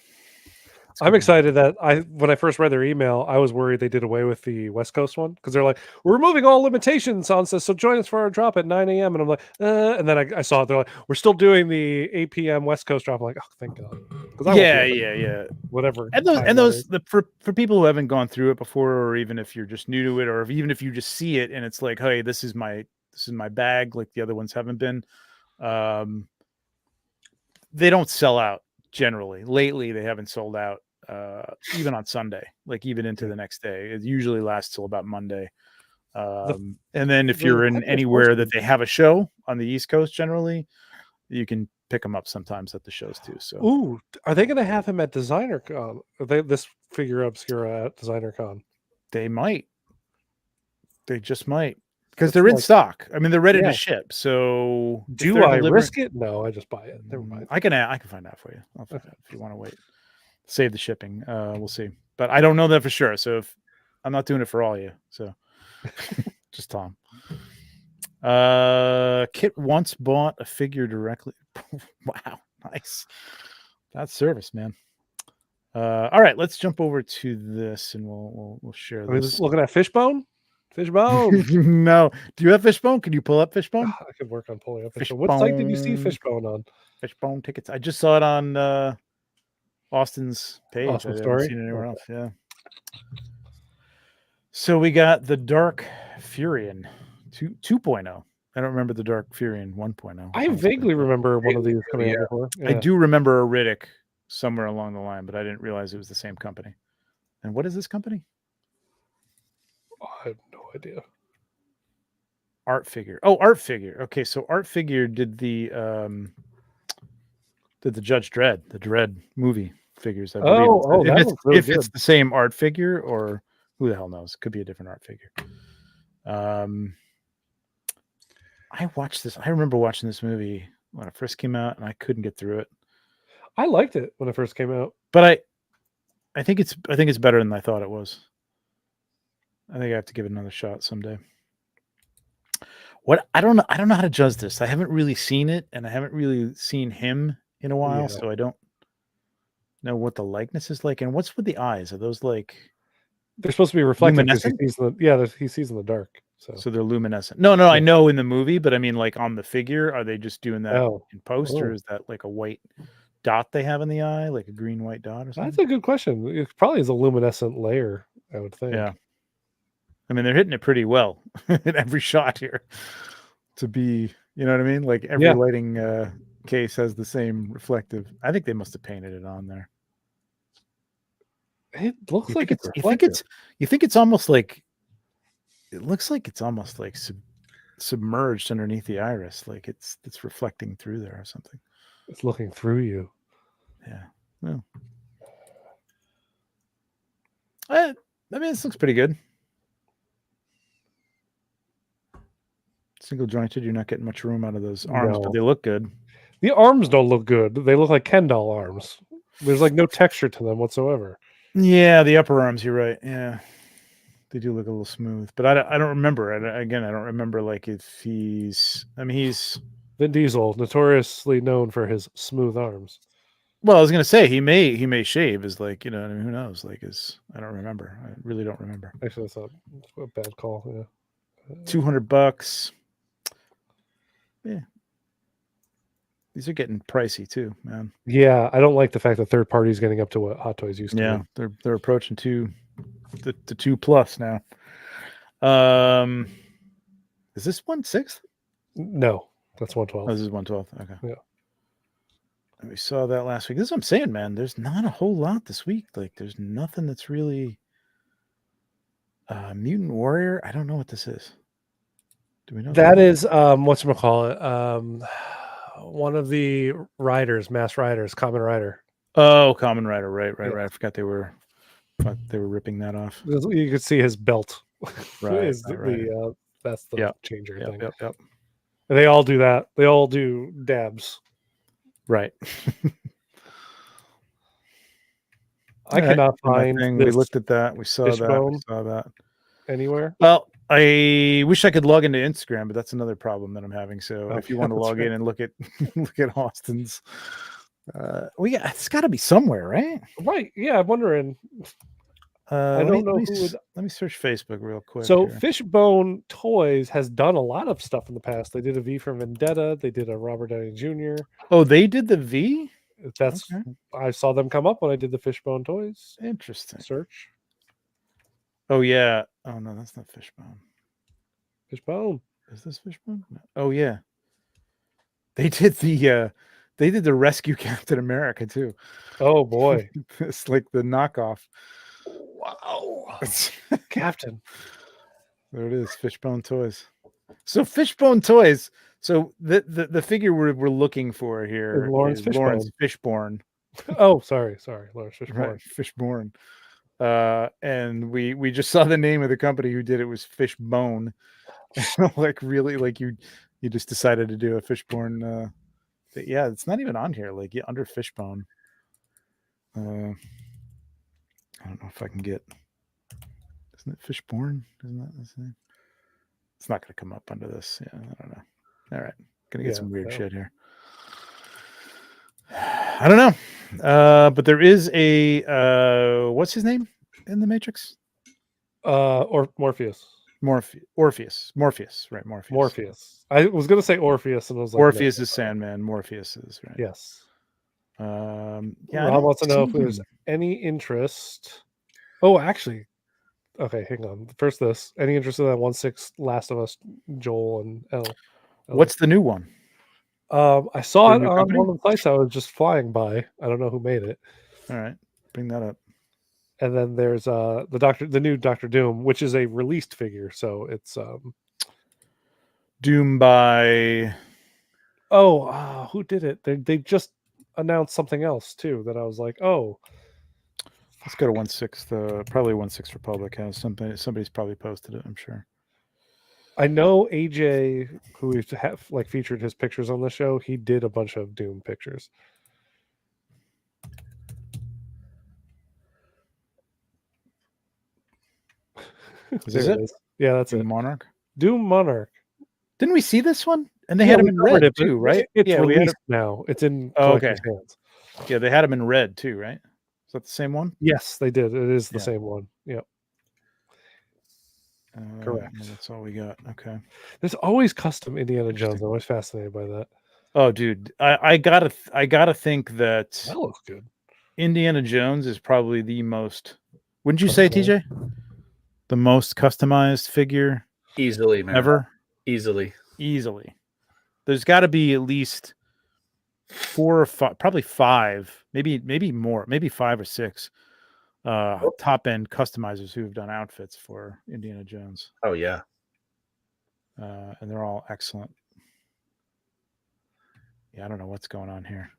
C: I'm excited that when I first read their email, I was worried they did away with the West Coast one because they're like, we're removing all limitations on this, so join us for our drop at 9 a.m. And I'm like, and then I saw it. They're like, we're still doing the 8 p.m. West Coast drop. I'm like, oh, thank God.
A: Yeah.
C: Whatever.
A: And those for people who haven't gone through it before, or even if you're just new to it, or even if you just see it and it's like, hey, this is my bag, like the other ones haven't been. They don't sell out. Generally, lately they haven't sold out even on Sunday, like even into the next day. It usually lasts till about Monday. And then if you're in anywhere that they have a show on the East Coast, generally you can pick them up sometimes at the shows too. So
C: are they going to have him at Designer Con? This Figure Obscura at Designer Con?
A: They might. They just might. Because they're in stock. I mean, they're ready to ship. So
C: do I risk it? No, I just buy it. Never mind.
A: I can find out for you. I'll find out if you want to wait. Save the shipping. We'll see. But I don't know that for sure. So if I'm not doing it for all you. So just Tom. Kit once bought a figure directly. Wow, nice. That's service, man. All right, let's jump over to this and we'll share this.
C: Looking at Fishbone. Fishbone.
A: No. Do you have Fishbone? Can you pull up Fishbone?
C: I could work on pulling up Fishbone. What site did you see Fishbone on?
A: Fishbone tickets. I just saw it on Austin's page.
C: Austin
A: I
C: story?
A: haven't seen it anywhere else. Yeah. So we got the Dark Furion 2.0. I don't remember the Dark Furion 1.0.
C: I vaguely remember one of these coming out before.
A: Yeah. I do remember a Riddick somewhere along the line, but I didn't realize it was the same company. And what is this company?
C: I have no idea.
A: Art Figure. Oh, Art Figure. Okay, so Art Figure did the Judge Dredd, the Dredd movie figures, I believe.
C: Oh, that looks really good.
A: It's the same Art Figure, or who the hell knows? Could be a different Art Figure. I watched this. I remember watching this movie when it first came out, and I couldn't get through it.
C: I liked it when it first came out,
A: but I think it's better than I thought it was. I think I have to give it another shot someday. I don't know how to judge this. I haven't really seen it, and I haven't really seen him in a while, so I don't know what the likeness is like. And what's with the eyes? Are those like
C: they're supposed to be reflecting? He sees in the dark.
A: So they're luminescent. No, I know in the movie, but I mean, like on the figure, are they just doing that in post, or is that like a white dot they have in the eye, like a green white dot or something?
C: That's a good question. It probably is a luminescent layer, I would think.
A: Yeah. I mean, they're hitting it pretty well in every shot here to be, you know what I mean? Like every lighting case has the same reflective. I think they must have painted it on there.
C: It looks like it's
A: reflective. You think it's almost like, it looks like it's almost like submerged underneath the iris. Like it's reflecting through there or something.
C: It's looking through you.
A: Yeah. Well, I mean, this looks pretty good. Single jointed, you're not getting much room out of those arms, but they look good.
C: The arms don't look good. They look like Ken doll arms. There's like no texture to them whatsoever.
A: Yeah, the upper arms, you're right. Yeah, they do look a little smooth, but I don't remember. I don't remember like if he's. I mean, he's
C: Vin Diesel, notoriously known for his smooth arms.
A: Well, I was gonna say he may shave. Is like, you know, I mean, who knows? Like, I don't remember. I really don't remember.
C: Actually, that's a bad call. Yeah,
A: $200. Yeah, these are getting pricey too, man.
C: Yeah, I don't like the fact that third parties getting up to what Hot Toys used to.
A: Yeah, they're approaching the 2+ now. Is this 1/6?
C: No, that's 1/12.
A: Oh, this is 1/12. Okay.
C: Yeah.
A: And we saw that last week. This is what I'm saying, man. There's not a whole lot this week. Like, there's nothing that's really Mutant Warrior. I don't know what this is. Do we know?
C: That is whatchamacallit? One of the riders, Mass Riders, Common Rider.
A: Oh, Common Rider. Right. I forgot they were ripping that off.
C: You could see his belt.
A: Right.
C: That's the changer thing.
A: Yep.
C: And they all do that. They all do dabs.
A: Right.
C: I cannot find
A: we looked at that. We saw that
C: anywhere.
A: Well, I wish I could log into Instagram, but that's another problem that I'm having. So if you want to log in and look at Austin's, it's got to be somewhere, right?
C: Right. Yeah, I'm wondering. I don't know who would.
A: Let me search Facebook real quick.
C: So Fishbone Toys has done a lot of stuff in the past. They did a V for Vendetta. They did a Robert Downey Jr.
A: Oh, they did the V?
C: That's okay. I saw them come up when I did the Fishbone Toys.
A: Interesting.
C: Search.
A: Oh yeah. Oh no, that's not Fishbone.
C: Fishbone.
A: Is this Fishbone? No. Oh yeah. They did the Rescue Captain America too.
C: Oh boy.
A: It's like the knockoff.
C: Wow. Captain.
A: There it is, Fishbone Toys. So Fishbone Toys. So the figure we're looking for here
C: Lawrence
A: Fishburne.
C: Oh, sorry, Lawrence Fishburne.
A: Right, Fishburne. And we just saw the name of the company who did it was Fishbone. Like really, like you just decided to do a Fishburne. Yeah, it's not even on here. Like under Fishbone. I don't know if I can get. Isn't it Fishborn? Isn't that his name? It's not going to come up under this. Yeah, I don't know. All right, gonna get some weird shit here. I don't know, but there is a what's his name in the Matrix?
C: Or Morpheus.
A: Morpheus, right?
C: Morpheus. I was gonna say Orpheus, and I was like,
A: Orpheus is Sandman. Morpheus is right.
C: Yes.
A: Rob
C: wants to know if there's any interest. Oh, actually, okay, hang on. First, any interest in that 1/6 Last of Us, Joel and Elle?
A: What's the new one?
C: I saw it on one of the sites I was just flying by. I don't know who made it.
A: All right, bring that up.
C: And then there's the new Doctor Doom, which is a released figure, so it's
A: Doom by.
C: Oh, who did it? They just announced something else too that I was like, oh.
A: Let's go to 1/6. Probably 1/6 Republic has something. Somebody's probably posted it, I'm sure.
C: I know AJ, who we've like featured his pictures on the show, he did a bunch of Doom pictures.
A: Is this it?
C: Yeah, that's
A: Doom
C: it.
A: Monarch.
C: Doom Monarch.
A: Didn't we see this one? And they had him in red too, right?
C: It's released now. It's in collector's hands.
A: Yeah, they had him in red too, right? Is that the same one?
C: Yes, they did. It is the same one. Yep. Correct.
A: Yeah, that's all we got. Okay.
C: There's always custom Indiana Jones. I'm always fascinated by that.
A: Oh, dude, I gotta think that
C: looks good.
A: Indiana Jones is probably the most. Wouldn't you say, TJ? The most customized figure
B: easily, man.
A: Ever?
B: Easily.
A: There's got to be at least 4 or 5, probably 5, maybe more, maybe 5 or 6 top end customizers who have done outfits for Indiana Jones.
B: Oh yeah.
A: And they're all excellent. Yeah, I don't know what's going on here.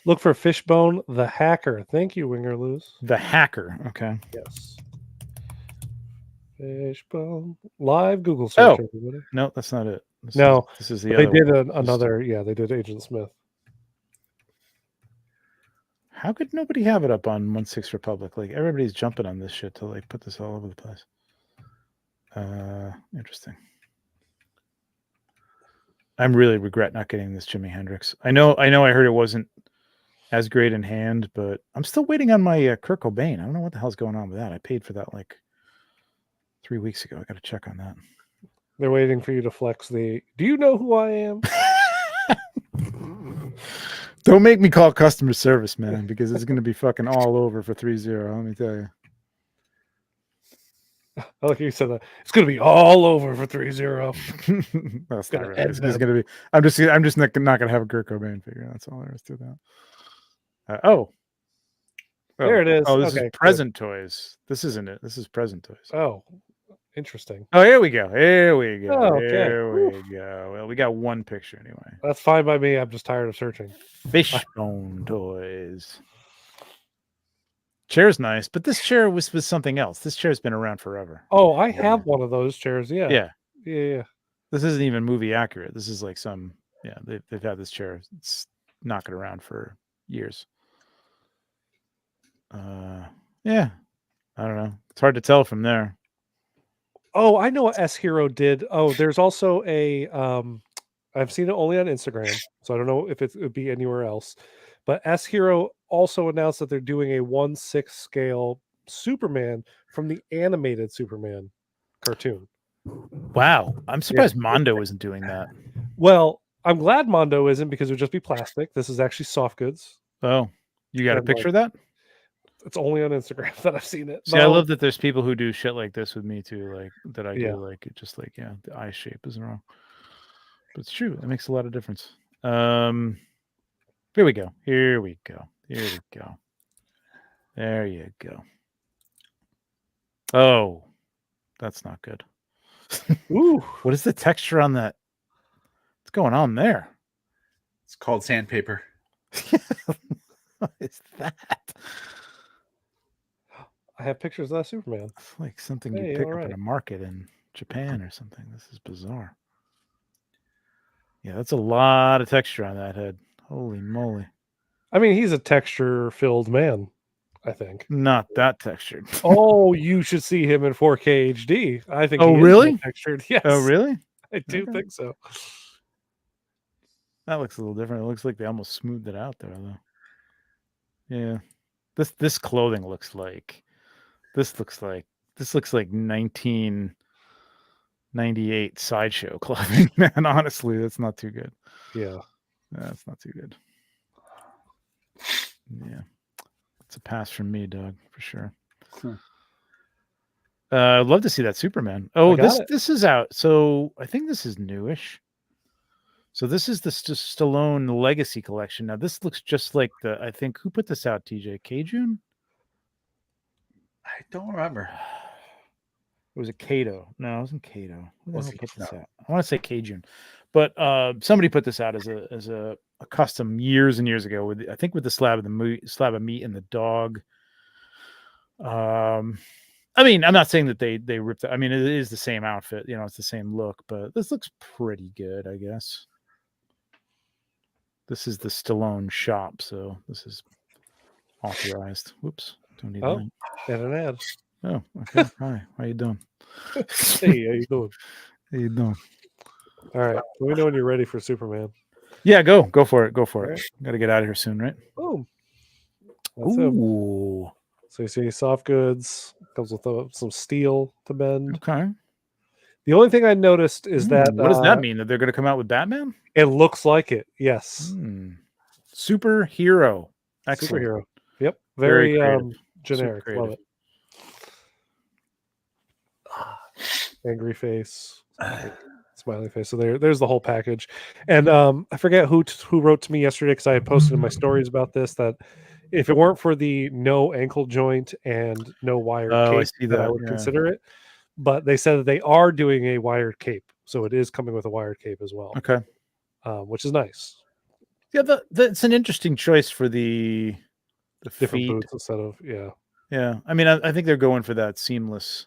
C: Look for Fishbone the Hacker. Thank you, Winger Lose.
A: The Hacker. Okay.
C: Yes. Fishbone. Live Google search, everybody.
A: No, that's not it. This is the
C: they
A: other
C: did
A: one.
C: another. Yeah, they did Agent Smith.
A: How could nobody have it up on 1/6 Republic? Like everybody's jumping on this shit to like put this all over the place. Interesting. I'm really regret not getting this Jimi Hendrix. I know I heard it wasn't as great in hand, but I'm still waiting on my Kurt Cobain. I don't know what the hell's going on with that. I paid for that like 3 weeks ago. I got to check on that.
C: They're waiting for you to flex the. Do you know who I am?
A: Don't make me call customer service, man, because it's going to be fucking all over for 3-0. Let me tell you.
C: I like you said that. It's going to be all over for 3-0.
A: That's not really. It's going to be. I'm just not going to have a Kurt Cobain figure. That's all there is to that.
C: There it is.
A: Oh, this is present toys. This isn't it. This is present toys.
C: Oh, interesting.
A: Oh, here we go. Here we go.
C: Oh, okay.
A: Here we go. Well, we got one picture anyway.
C: That's fine by me. I'm just tired of searching.
A: Fishbone toys. Chair's nice, but this chair was something else. This chair's been around forever.
C: Oh, I have one of those chairs. Yeah.
A: This isn't even movie accurate. This is like some. Yeah, they've had this chair. It's knocking around for years. Yeah, I don't know. It's hard to tell from there.
C: Oh, I know what S Hero did. Oh, there's also a. I've seen it only on Instagram, so I don't know if it would be anywhere else. But S Hero also announced that they're doing a 1/6 scale Superman from the animated Superman cartoon.
A: Wow, I'm surprised Mondo isn't doing that.
C: Well, I'm glad Mondo isn't because it would just be plastic. This is actually soft goods.
A: Oh, you got a picture of that?
C: It's only on Instagram that I've seen it.
A: See, I love that there's people who do shit like this with me too, like that I do, like it just like the eye shape isn't wrong. But it's true. It makes a lot of difference. Here we go. Here we go. Here we go. There you go. Oh, that's not good.
C: Ooh,
A: what is the texture on that? What's going on there?
B: It's called sandpaper.
A: What is that?
C: I have pictures of that Superman.
A: It's like something you pick up in a market in Japan or something. This is bizarre. Yeah, that's a lot of texture on that head. Holy moly.
C: I mean, he's a texture-filled man, I think.
A: Not that textured.
C: Oh, you should see him in 4K HD. I think.
A: Oh, really?
C: Textured. Yes.
A: Oh, really?
C: I do think so.
A: That looks a little different. It looks like they almost smoothed it out there, though. Yeah. This clothing looks like 1998 sideshow clothing, man. Honestly, that's not too good.
C: Yeah.
A: That's not too good. Yeah. It's a pass from me, dog, for sure. I'd love to see that Superman. Oh, this is out. So I think this is newish. So this is the Stallone Legacy Collection. Now this looks just like I think who put this out, TJ? K-June?
B: I don't remember.
A: It was a Cato. No, it wasn't Cato. Who the
B: Was
A: hell
B: it-
A: put this
B: no.
A: out? I want to say Cajun, but somebody put this out as a custom years and years ago with, I think, with the slab of meat and the dog. I mean, I'm not saying that they ripped it. I mean, it is the same outfit, you know, it's the same look, but this looks pretty good, I guess. This is the Stallone shop, so this is authorized. Whoops, don't need that.
C: And an ad.
A: Oh, okay. Hi, how you doing?
C: Hey, how you doing?
A: How you doing?
C: All right. Let me know when you're ready for Superman.
A: Yeah, go for it. Go for it.
C: Right.
A: Got to get out of here soon, right?
C: Boom. That's him.
A: Ooh.
C: So you see soft goods, comes with some steel to bend.
A: Okay.
C: The only thing I noticed is that
A: what does that mean? That they're going to come out with Batman?
C: it looks like it. Yes.
A: Superhero. Excellent.
C: Superhero. Yep.
A: Very
C: Very
A: creative.
C: generic.
A: Super
C: Love it. Angry face. Smiley face. So there's the whole package. And I forget who wrote to me yesterday, because I had posted in my stories about this, that if it weren't for the no ankle joint and no wired
A: I
C: cape,
A: see
C: that I
A: that,
C: would
A: yeah.
C: consider it. But they said that they are doing a wired cape, so it is coming with a wired cape as well.
A: Okay.
C: Which is nice.
A: Yeah, that's an interesting choice for the
C: Different
A: feet.
C: boots instead of
A: Yeah, I mean, I think they're going for that seamless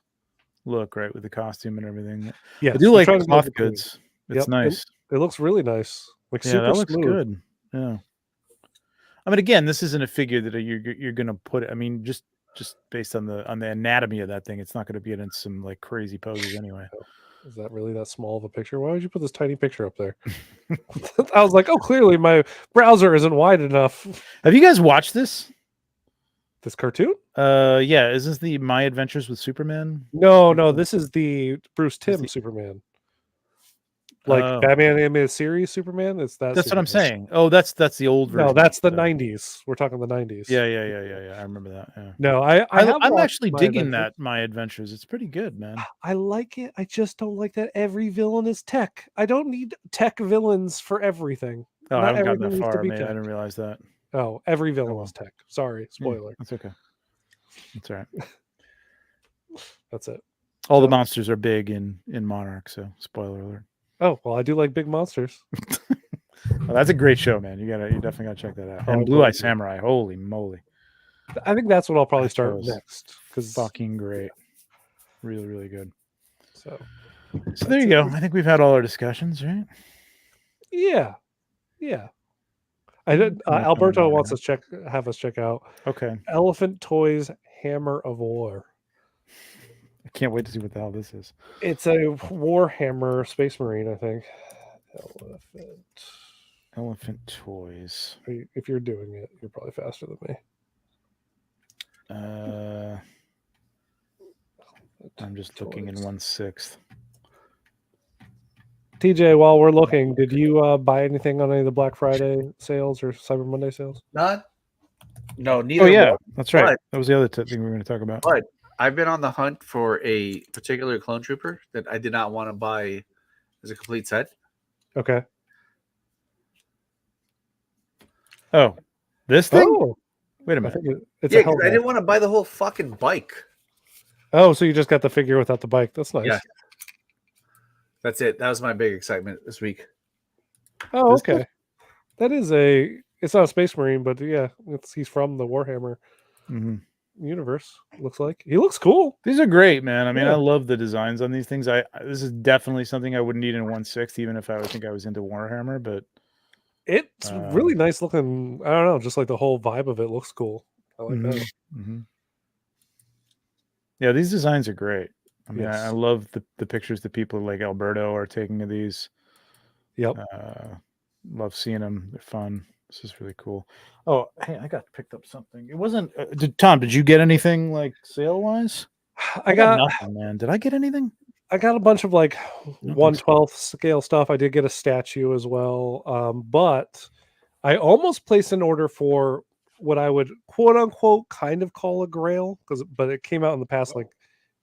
A: look, right, with the costume and everything.
C: Yeah,
A: I do like the cloth goods. It's
C: Yep,
A: nice.
C: It looks really nice. Like
A: Yeah,
C: super
A: that looks
C: smooth.
A: good. Yeah. I mean, again, this isn't a figure that you're going to put. I mean, just based on the anatomy of that thing, it's not going to be in some like crazy poses anyway.
C: Is that really that small of a picture? Why would you put this tiny picture up there? I was like, oh, clearly my browser isn't wide enough.
A: Have you guys watched this?
C: This cartoon?
A: Yeah. Is this the My Adventures with Superman?
C: No. This is the Bruce Timm Superman. Like Batman animated series Superman. It's that.
A: That's
C: Superman.
A: what I'm saying. Oh, that's the old version.
C: No, that's the '90s. We're talking the '90s.
A: Yeah. I remember that. Yeah.
C: No,
A: I'm actually digging that My Adventures. It's pretty good, man.
C: I like it. I just don't like that every villain is tech. I don't need tech villains for everything.
A: Oh,
C: Not
A: I haven't gotten
C: everything
A: that
C: needs to
A: far.
C: be
A: Man, I
C: tech.
A: didn't realize that.
C: Oh, every villain is tech. Sorry, spoiler.
A: That's okay. That's all right.
C: That's it.
A: All the monsters are big in Monarch, so spoiler alert.
C: Oh, well, I do like big monsters.
A: Well, that's a great show, man. You definitely gotta check that out. And Blue Eye Samurai, holy moly!
C: I think that's what I'll probably start next, because
A: fucking great, really, really good.
C: So
A: there you go. I think we've had all our discussions, right?
C: Yeah. I did. Alberto wants to have us check out.
A: Okay.
C: Elephant Toys Hammer of War.
A: I can't wait to see what the hell this is.
C: It's a Warhammer Space Marine, I think.
A: Elephant Toys.
C: If you're doing it, you're probably faster than me.
A: I'm just looking in 1/6.
C: TJ, while we're looking, did you buy anything on any of the Black Friday sales or Cyber Monday sales?
B: No, neither.
A: Oh yeah, that's right. That was the other thing we were going to talk about.
B: But I've been on the hunt for a particular clone trooper that I did not want to buy as a complete set.
C: Okay.
A: Oh, this thing?
C: Oh,
A: wait a minute.
B: I didn't want to buy the whole fucking bike.
C: Oh, so you just got the figure without the bike. That's nice.
B: Yeah. That's it. That was my big excitement this week.
C: Oh, okay. That is it's not a Space Marine, but yeah, he's from the Warhammer universe. Looks like he looks cool.
A: These are great, man. I mean, I love the designs on these things. This is definitely something I wouldn't need in 1/6, even if I would think I was into Warhammer. But
C: it's really nice looking. I don't know, just like the whole vibe of it looks cool. I like that.
A: Yeah, these designs are great. I mean, I love the pictures that people like Alberto are taking of these.
C: Yep.
A: Love seeing them. They're fun. This is really cool. Oh, hey, I picked up something. It wasn't. Tom, did you get anything like sale wise?
C: I got
A: nothing, man. Did I get anything?
C: I got a bunch of like 1/12 scale stuff. I did get a statue as well. But I almost placed an order for what I would quote unquote kind of call a grail, but it came out in the past like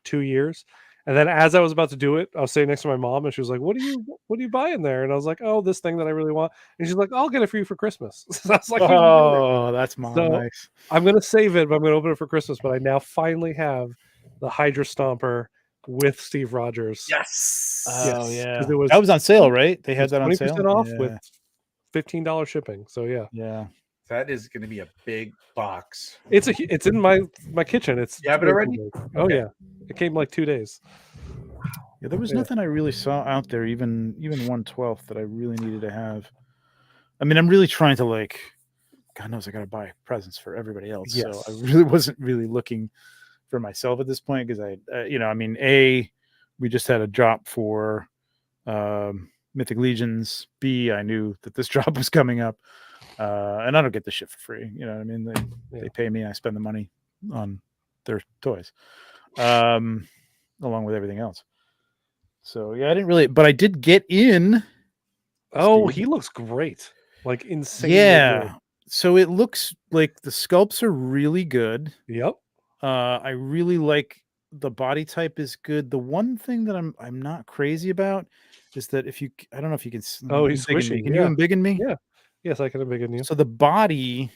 C: 2 years. And then as I was about to do it, I was sitting next to my mom and she was like, what are you buying there? And I was like, oh, this thing that I really want. And she's like, I'll get it for you for Christmas. So I was like,
A: oh, that's mom. So nice.
C: I'm going to save it, but I'm going to open it for Christmas. But I now finally have the Hydra Stomper with Steve Rogers.
B: Yes.
A: Oh
C: Yes,
A: yeah,
C: 'cause it was
A: that was on sale, right? They had that on
C: 20%
A: sale.
C: off
A: Yeah.
C: with $15 shipping. So yeah,
A: Yeah.
B: That is going to be a big box.
C: it's in my kitchen. It's
B: You have it
C: way too
B: already?
C: big. Oh
B: Okay.
C: yeah, it came like 2 days.
A: Yeah, there was
C: Yeah.
A: nothing I really saw out there, even 1/12 that I really needed to have. I mean, I'm really trying to like, God knows I got to buy presents for everybody else. So I
C: Yes.
A: really wasn't really looking for myself at this point because I mean, we just had a drop for Mythic Legions. B, I knew that this drop was coming up, and I don't get the shit for free. You know what I mean? They pay me, I spend the money on their toys, along with everything else. So yeah, I didn't really, but I did get in.
C: Oh,
A: Steve.
C: he looks great. Like insanely
A: Yeah.
C: good.
A: So it looks like the sculpts are really good.
C: Yep.
A: I really like the body type is good. The one thing that I'm not crazy about is that I don't know if you can.
C: Oh, he's
A: embiggen me.
C: squishy.
A: Can you embiggen me?
C: Yeah. Yes, I can embiggen you.
A: So the body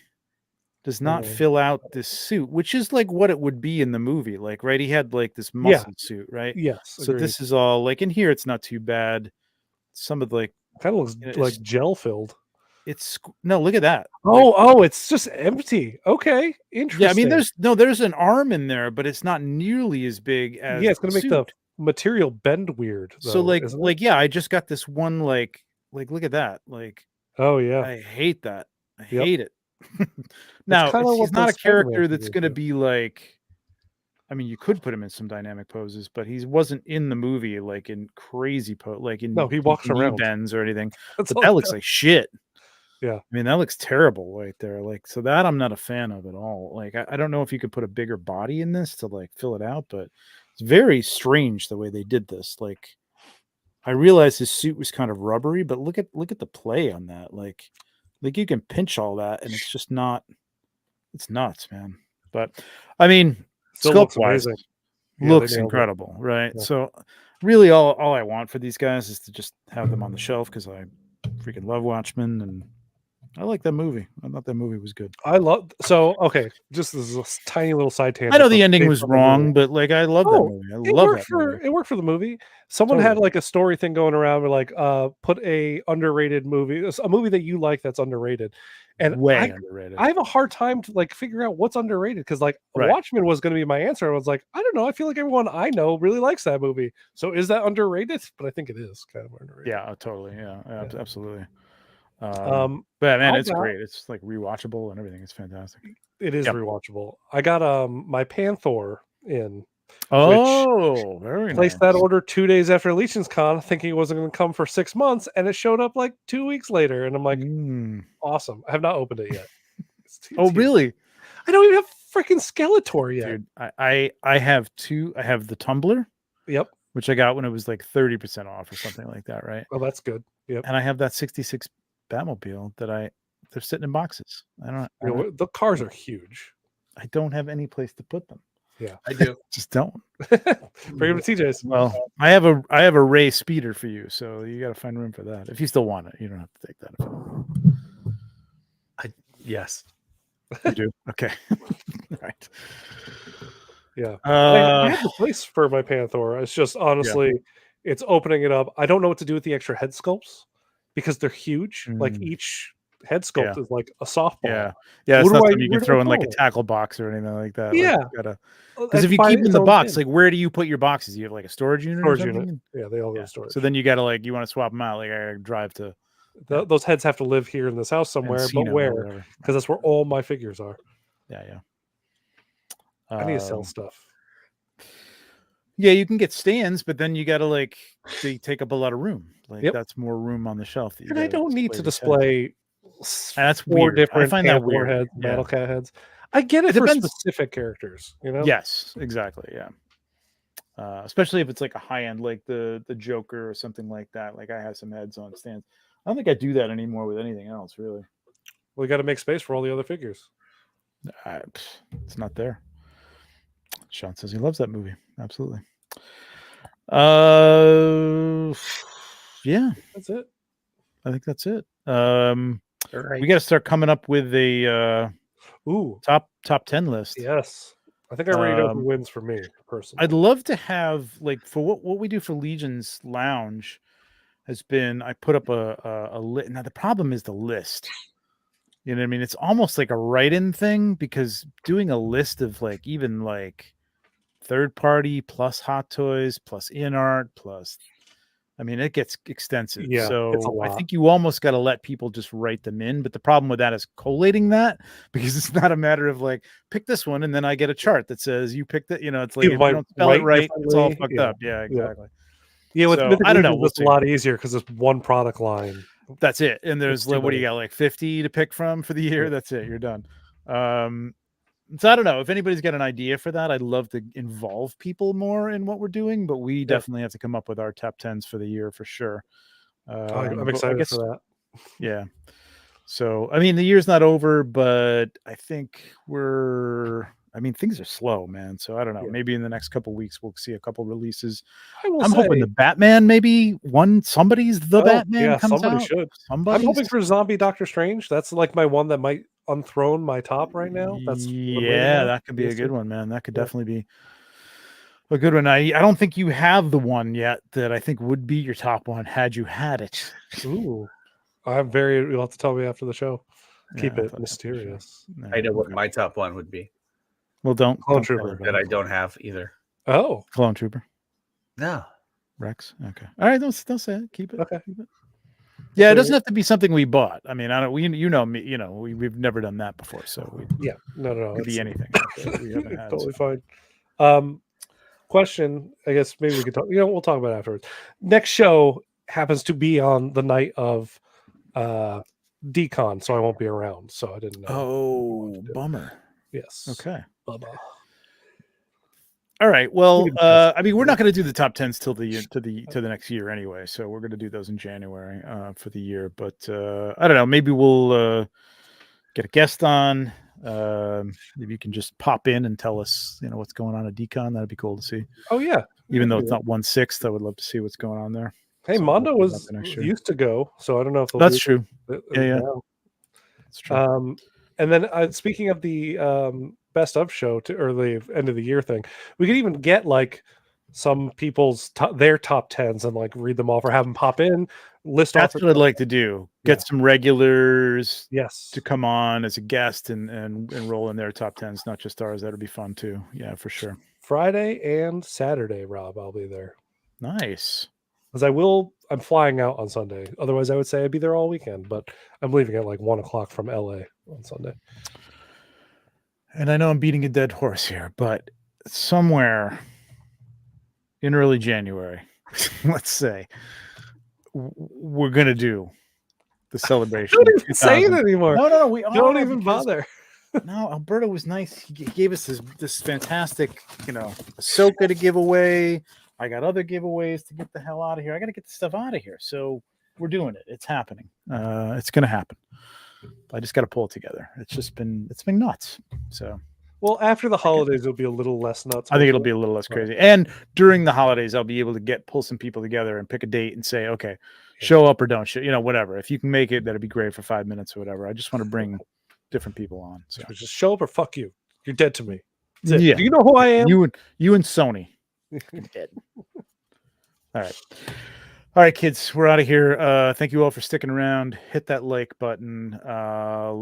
A: does not fill out this suit, which is like what it would be in the movie. Like, right? He had like this muscle suit, right?
C: Yes.
A: So
C: Agreed.
A: this is all like in here. It's not too bad. Some of like
C: kind of looks like gel filled.
A: No, look at that.
C: Oh, it's just empty. Okay, interesting.
A: Yeah, I mean, there's an arm in there, but it's not nearly as big as
C: it's gonna make the material bend weird. Though,
A: so yeah, I just got this one like look at that. Like,
C: oh yeah,
A: I hate that. I hate it.
C: Now
A: he's not a character that's gonna be like. I mean, you could put him in some dynamic poses, but he wasn't in the movie like in crazy
C: No, he walks around
A: bends or anything.
C: But
A: that looks like shit.
C: Yeah,
A: I mean, that looks terrible right there. Like, so that I'm not a fan of at all. Like, I don't know if you could put a bigger body in this to like fill it out, but it's very strange the way they did this. Like, I realized his suit was kind of rubbery, but look at the play on that. Like you can pinch all that, and it's just not. It's nuts, man. But I mean, sculpt wise, looks incredible, right? Yeah. So really, all I want for these guys is to just have them on the shelf because I freaking love Watchmen and I like that movie. I thought that movie was good.
C: Okay, just this a tiny little side tangent.
A: I know the ending was wrong, but like I love that movie. I love that movie.
C: It worked for the movie. Someone had like a story thing going around where like put a underrated movie, a movie that you like that's underrated. And
A: way underrated.
C: I have a hard time to like figure out what's underrated because like Watchmen was going to be my answer. I was like, I don't know. I feel like everyone I know really likes that movie. So is that underrated? But I think it is kind of underrated.
A: Yeah, totally. Yeah, absolutely. But man, it's great. It's like rewatchable and everything. It's fantastic.
C: It is rewatchable. I got my Panther in.
A: Oh, very nice.
C: Placed that order 2 days after Legion's Con, thinking it wasn't going to come for 6 months, and it showed up like 2 weeks later. And I'm like, awesome. I have not opened it yet.
A: Oh, really?
C: I don't even have freaking Skeletor yet.
A: Dude, I have two. I have the Tumbler.
C: Yep.
A: Which I got when it was like 30% off or something like that, right?
C: Oh, that's good. Yep.
A: And I have that 66 Batmobile that they're sitting in boxes. I don't
C: the cars are huge.
A: I don't have any place to put them.
C: Yeah,
B: I do.
A: Just don't.
C: Bring them to TJ's.
A: Well, I have a Ray Speeder for you, so you got to find room for that. If you still want it, you don't have to take that.
B: Yes,
A: you do. Okay, right.
C: Yeah, I have the place for my Panther. It's just honestly, it's opening it up. I don't know what to do with the extra head sculpts because they're huge. Like each head sculpt is like a softball.
A: Yeah. It's not something you can throw in like a tackle box or anything like that.
C: Yeah,
A: because if you keep them in the box, like where do you put your boxes? You have like a storage unit.
C: Yeah, they all have storage.
A: So then you got to you want to swap them out. Like I drive to.
C: Those heads have to live here in this house somewhere, but where? Because that's where all my figures are.
A: Yeah.
C: I need to sell stuff.
A: Yeah, you can get stands, but then you got to they take up a lot of room. That's more room on the shelf.
C: And I don't need to display.
A: That's
C: 4
A: weird.
C: different
A: I find that weird.
C: Heads, Battle Cat heads. I get it for specific characters, you know.
A: Yes, exactly. Yeah, especially if it's like a high end, like the Joker or something like that. Like I have some heads on stands. I don't think I do that anymore with anything else, really.
C: We got to make space for all the other figures.
A: It's not there. Sean says he loves that movie. Absolutely. Yeah,
C: that's it.
A: I think that's it. We got to start coming up with a top 10 list.
C: Yes, I think I already know who wins for me personally.
A: I'd love to have like for what we do for Legion's Lounge has been I put up a list. Now the problem is the list. You know what I mean? It's almost like a write-in thing because doing a list of like even like third party plus Hot Toys plus in art plus I mean it gets extensive.
C: Yeah, it's a
A: so I
C: lot.
A: think you almost got to let people just write them in. But the problem with that is collating that because it's not a matter of like pick this one and then I get a chart that says you picked it. You know, it's like if you don't spell it right, it's all fucked up. Yeah, exactly.
C: Yeah, with
A: So,
C: Mythic
A: I don't know.
C: Legion,
A: We'll
C: it's a lot easier because it's one product line.
A: That's it. And there's
C: too
A: what do you got, like 50 to pick from for the year?
C: Yeah.
A: That's it. You're done. So I don't know if anybody's got an idea for that. I'd love to involve people more in what we're doing, but we definitely have to come up with our top 10s for the year for sure.
C: I'm excited for that.
A: Yeah. So I mean, the year's not over, but I think things are slow, man. So I don't know.
C: Yeah.
A: Maybe in the next couple weeks we'll see a couple releases.
C: I'm
A: hoping the Batman, maybe somebody's the Batman comes
C: somebody
A: out.
C: should. I'm hoping for Zombie Doctor Strange. That's like my one that might unthrone my top right now.
A: That could be a good one, man. That could definitely be a good one. I don't think you have the one yet that I think would be your top one had you had it.
C: Ooh. You'll have to tell me after the show. Keep it mysterious.
A: No,
B: I know what my top one would be.
A: Well, don't
C: Clone Trooper
B: that I don't have either.
C: Oh,
A: Clone Trooper.
B: No.
A: Rex. Okay. All right. Don't say it. Keep it.
C: Okay.
A: Keep it. Yeah, it doesn't have to be something we bought. I mean, I don't. You know me. You know, we've never done that before, so
C: no,
A: it could be anything. We haven't had,
C: totally fine. Question. I guess maybe we could talk. We'll talk about it afterwards. Next show happens to be on the night of Decon, so I won't be around. So I didn't know.
A: Oh, bummer.
C: Yes.
A: Okay.
C: Bye-bye.
A: All right. Well, I mean, we're not going to do the top 10s till the next year anyway. So we're going to do those in January for the year. But I don't know. Maybe we'll get a guest on. Maybe you can just pop in and tell us, what's going on at Decon. That'd be cool to see.
C: Oh yeah.
A: Even though it's not 1/6, I would love to see what's going on there.
C: Hey, Mondo used to go, so I don't know if
A: that's true. Yeah.
C: That's true. And then speaking of the best of show or the end of the year thing, we could even get like some people's their top 10s and like read them off or have them pop in.
A: That's what I'd like to do. Get some regulars,
C: to
A: come on as a guest and roll in their top 10s, not just ours. That'd be fun too. Yeah, for sure.
C: Friday and Saturday, Rob, I'll be there.
A: Nice.
C: Because I'm flying out on Sunday. Otherwise, I would say I'd be there all weekend, but I'm leaving at like 1:00 from LA on Sunday.
A: And I know I'm beating a dead horse here, but somewhere in early January, let's say, we're going to do the celebration.
C: Don't even say it anymore.
A: No, we
C: don't even bother.
A: No, Alberto was nice. He gave us this fantastic, Ahsoka to give away. I got other giveaways to get the hell out of here. I got to get the stuff out of here. So we're doing it. It's happening. It's going to happen. I just got to pull it together. It's been nuts. So,
C: well, after the holidays, it'll be a little less nuts.
A: I think it'll be a little less crazy. And during the holidays, I'll be able to pull some people together and pick a date and say, okay, show up or don't show, whatever. If you can make it, that'd be great for 5 minutes or whatever. I just want to bring different people on. So
C: just show up or fuck you. You're dead to me.
A: Yeah.
C: Do you know who I am?
A: You and Sony. Dead. All right, kids, we're out of here. Thank you all for sticking around. Hit that like button.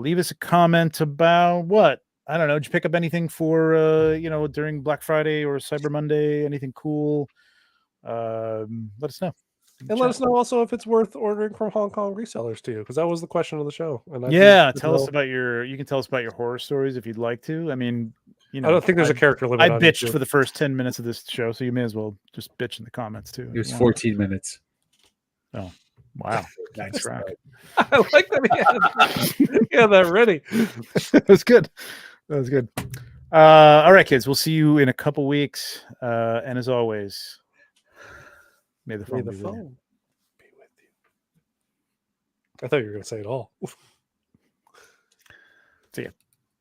A: Leave us a comment about what? I don't know. Did you pick up anything for during Black Friday or Cyber Monday? Anything cool? Let us know.
C: And let us know also if it's worth ordering from Hong Kong resellers too, because that was the question of the show. And
A: tell us about you can tell us about your horror stories if you'd like to. I mean,
C: I don't think there's a character limit.
A: I bitched for the first 10 minutes of this show, so you may as well just bitch in the comments too.
B: It was 14 minutes.
A: Oh, wow. Nice rock.
C: I like that he had that ready.
A: That was good. All right, kids. We'll see you in a couple weeks. And as always, may the phone be with you.
C: I thought you were going to say it all.
A: See ya.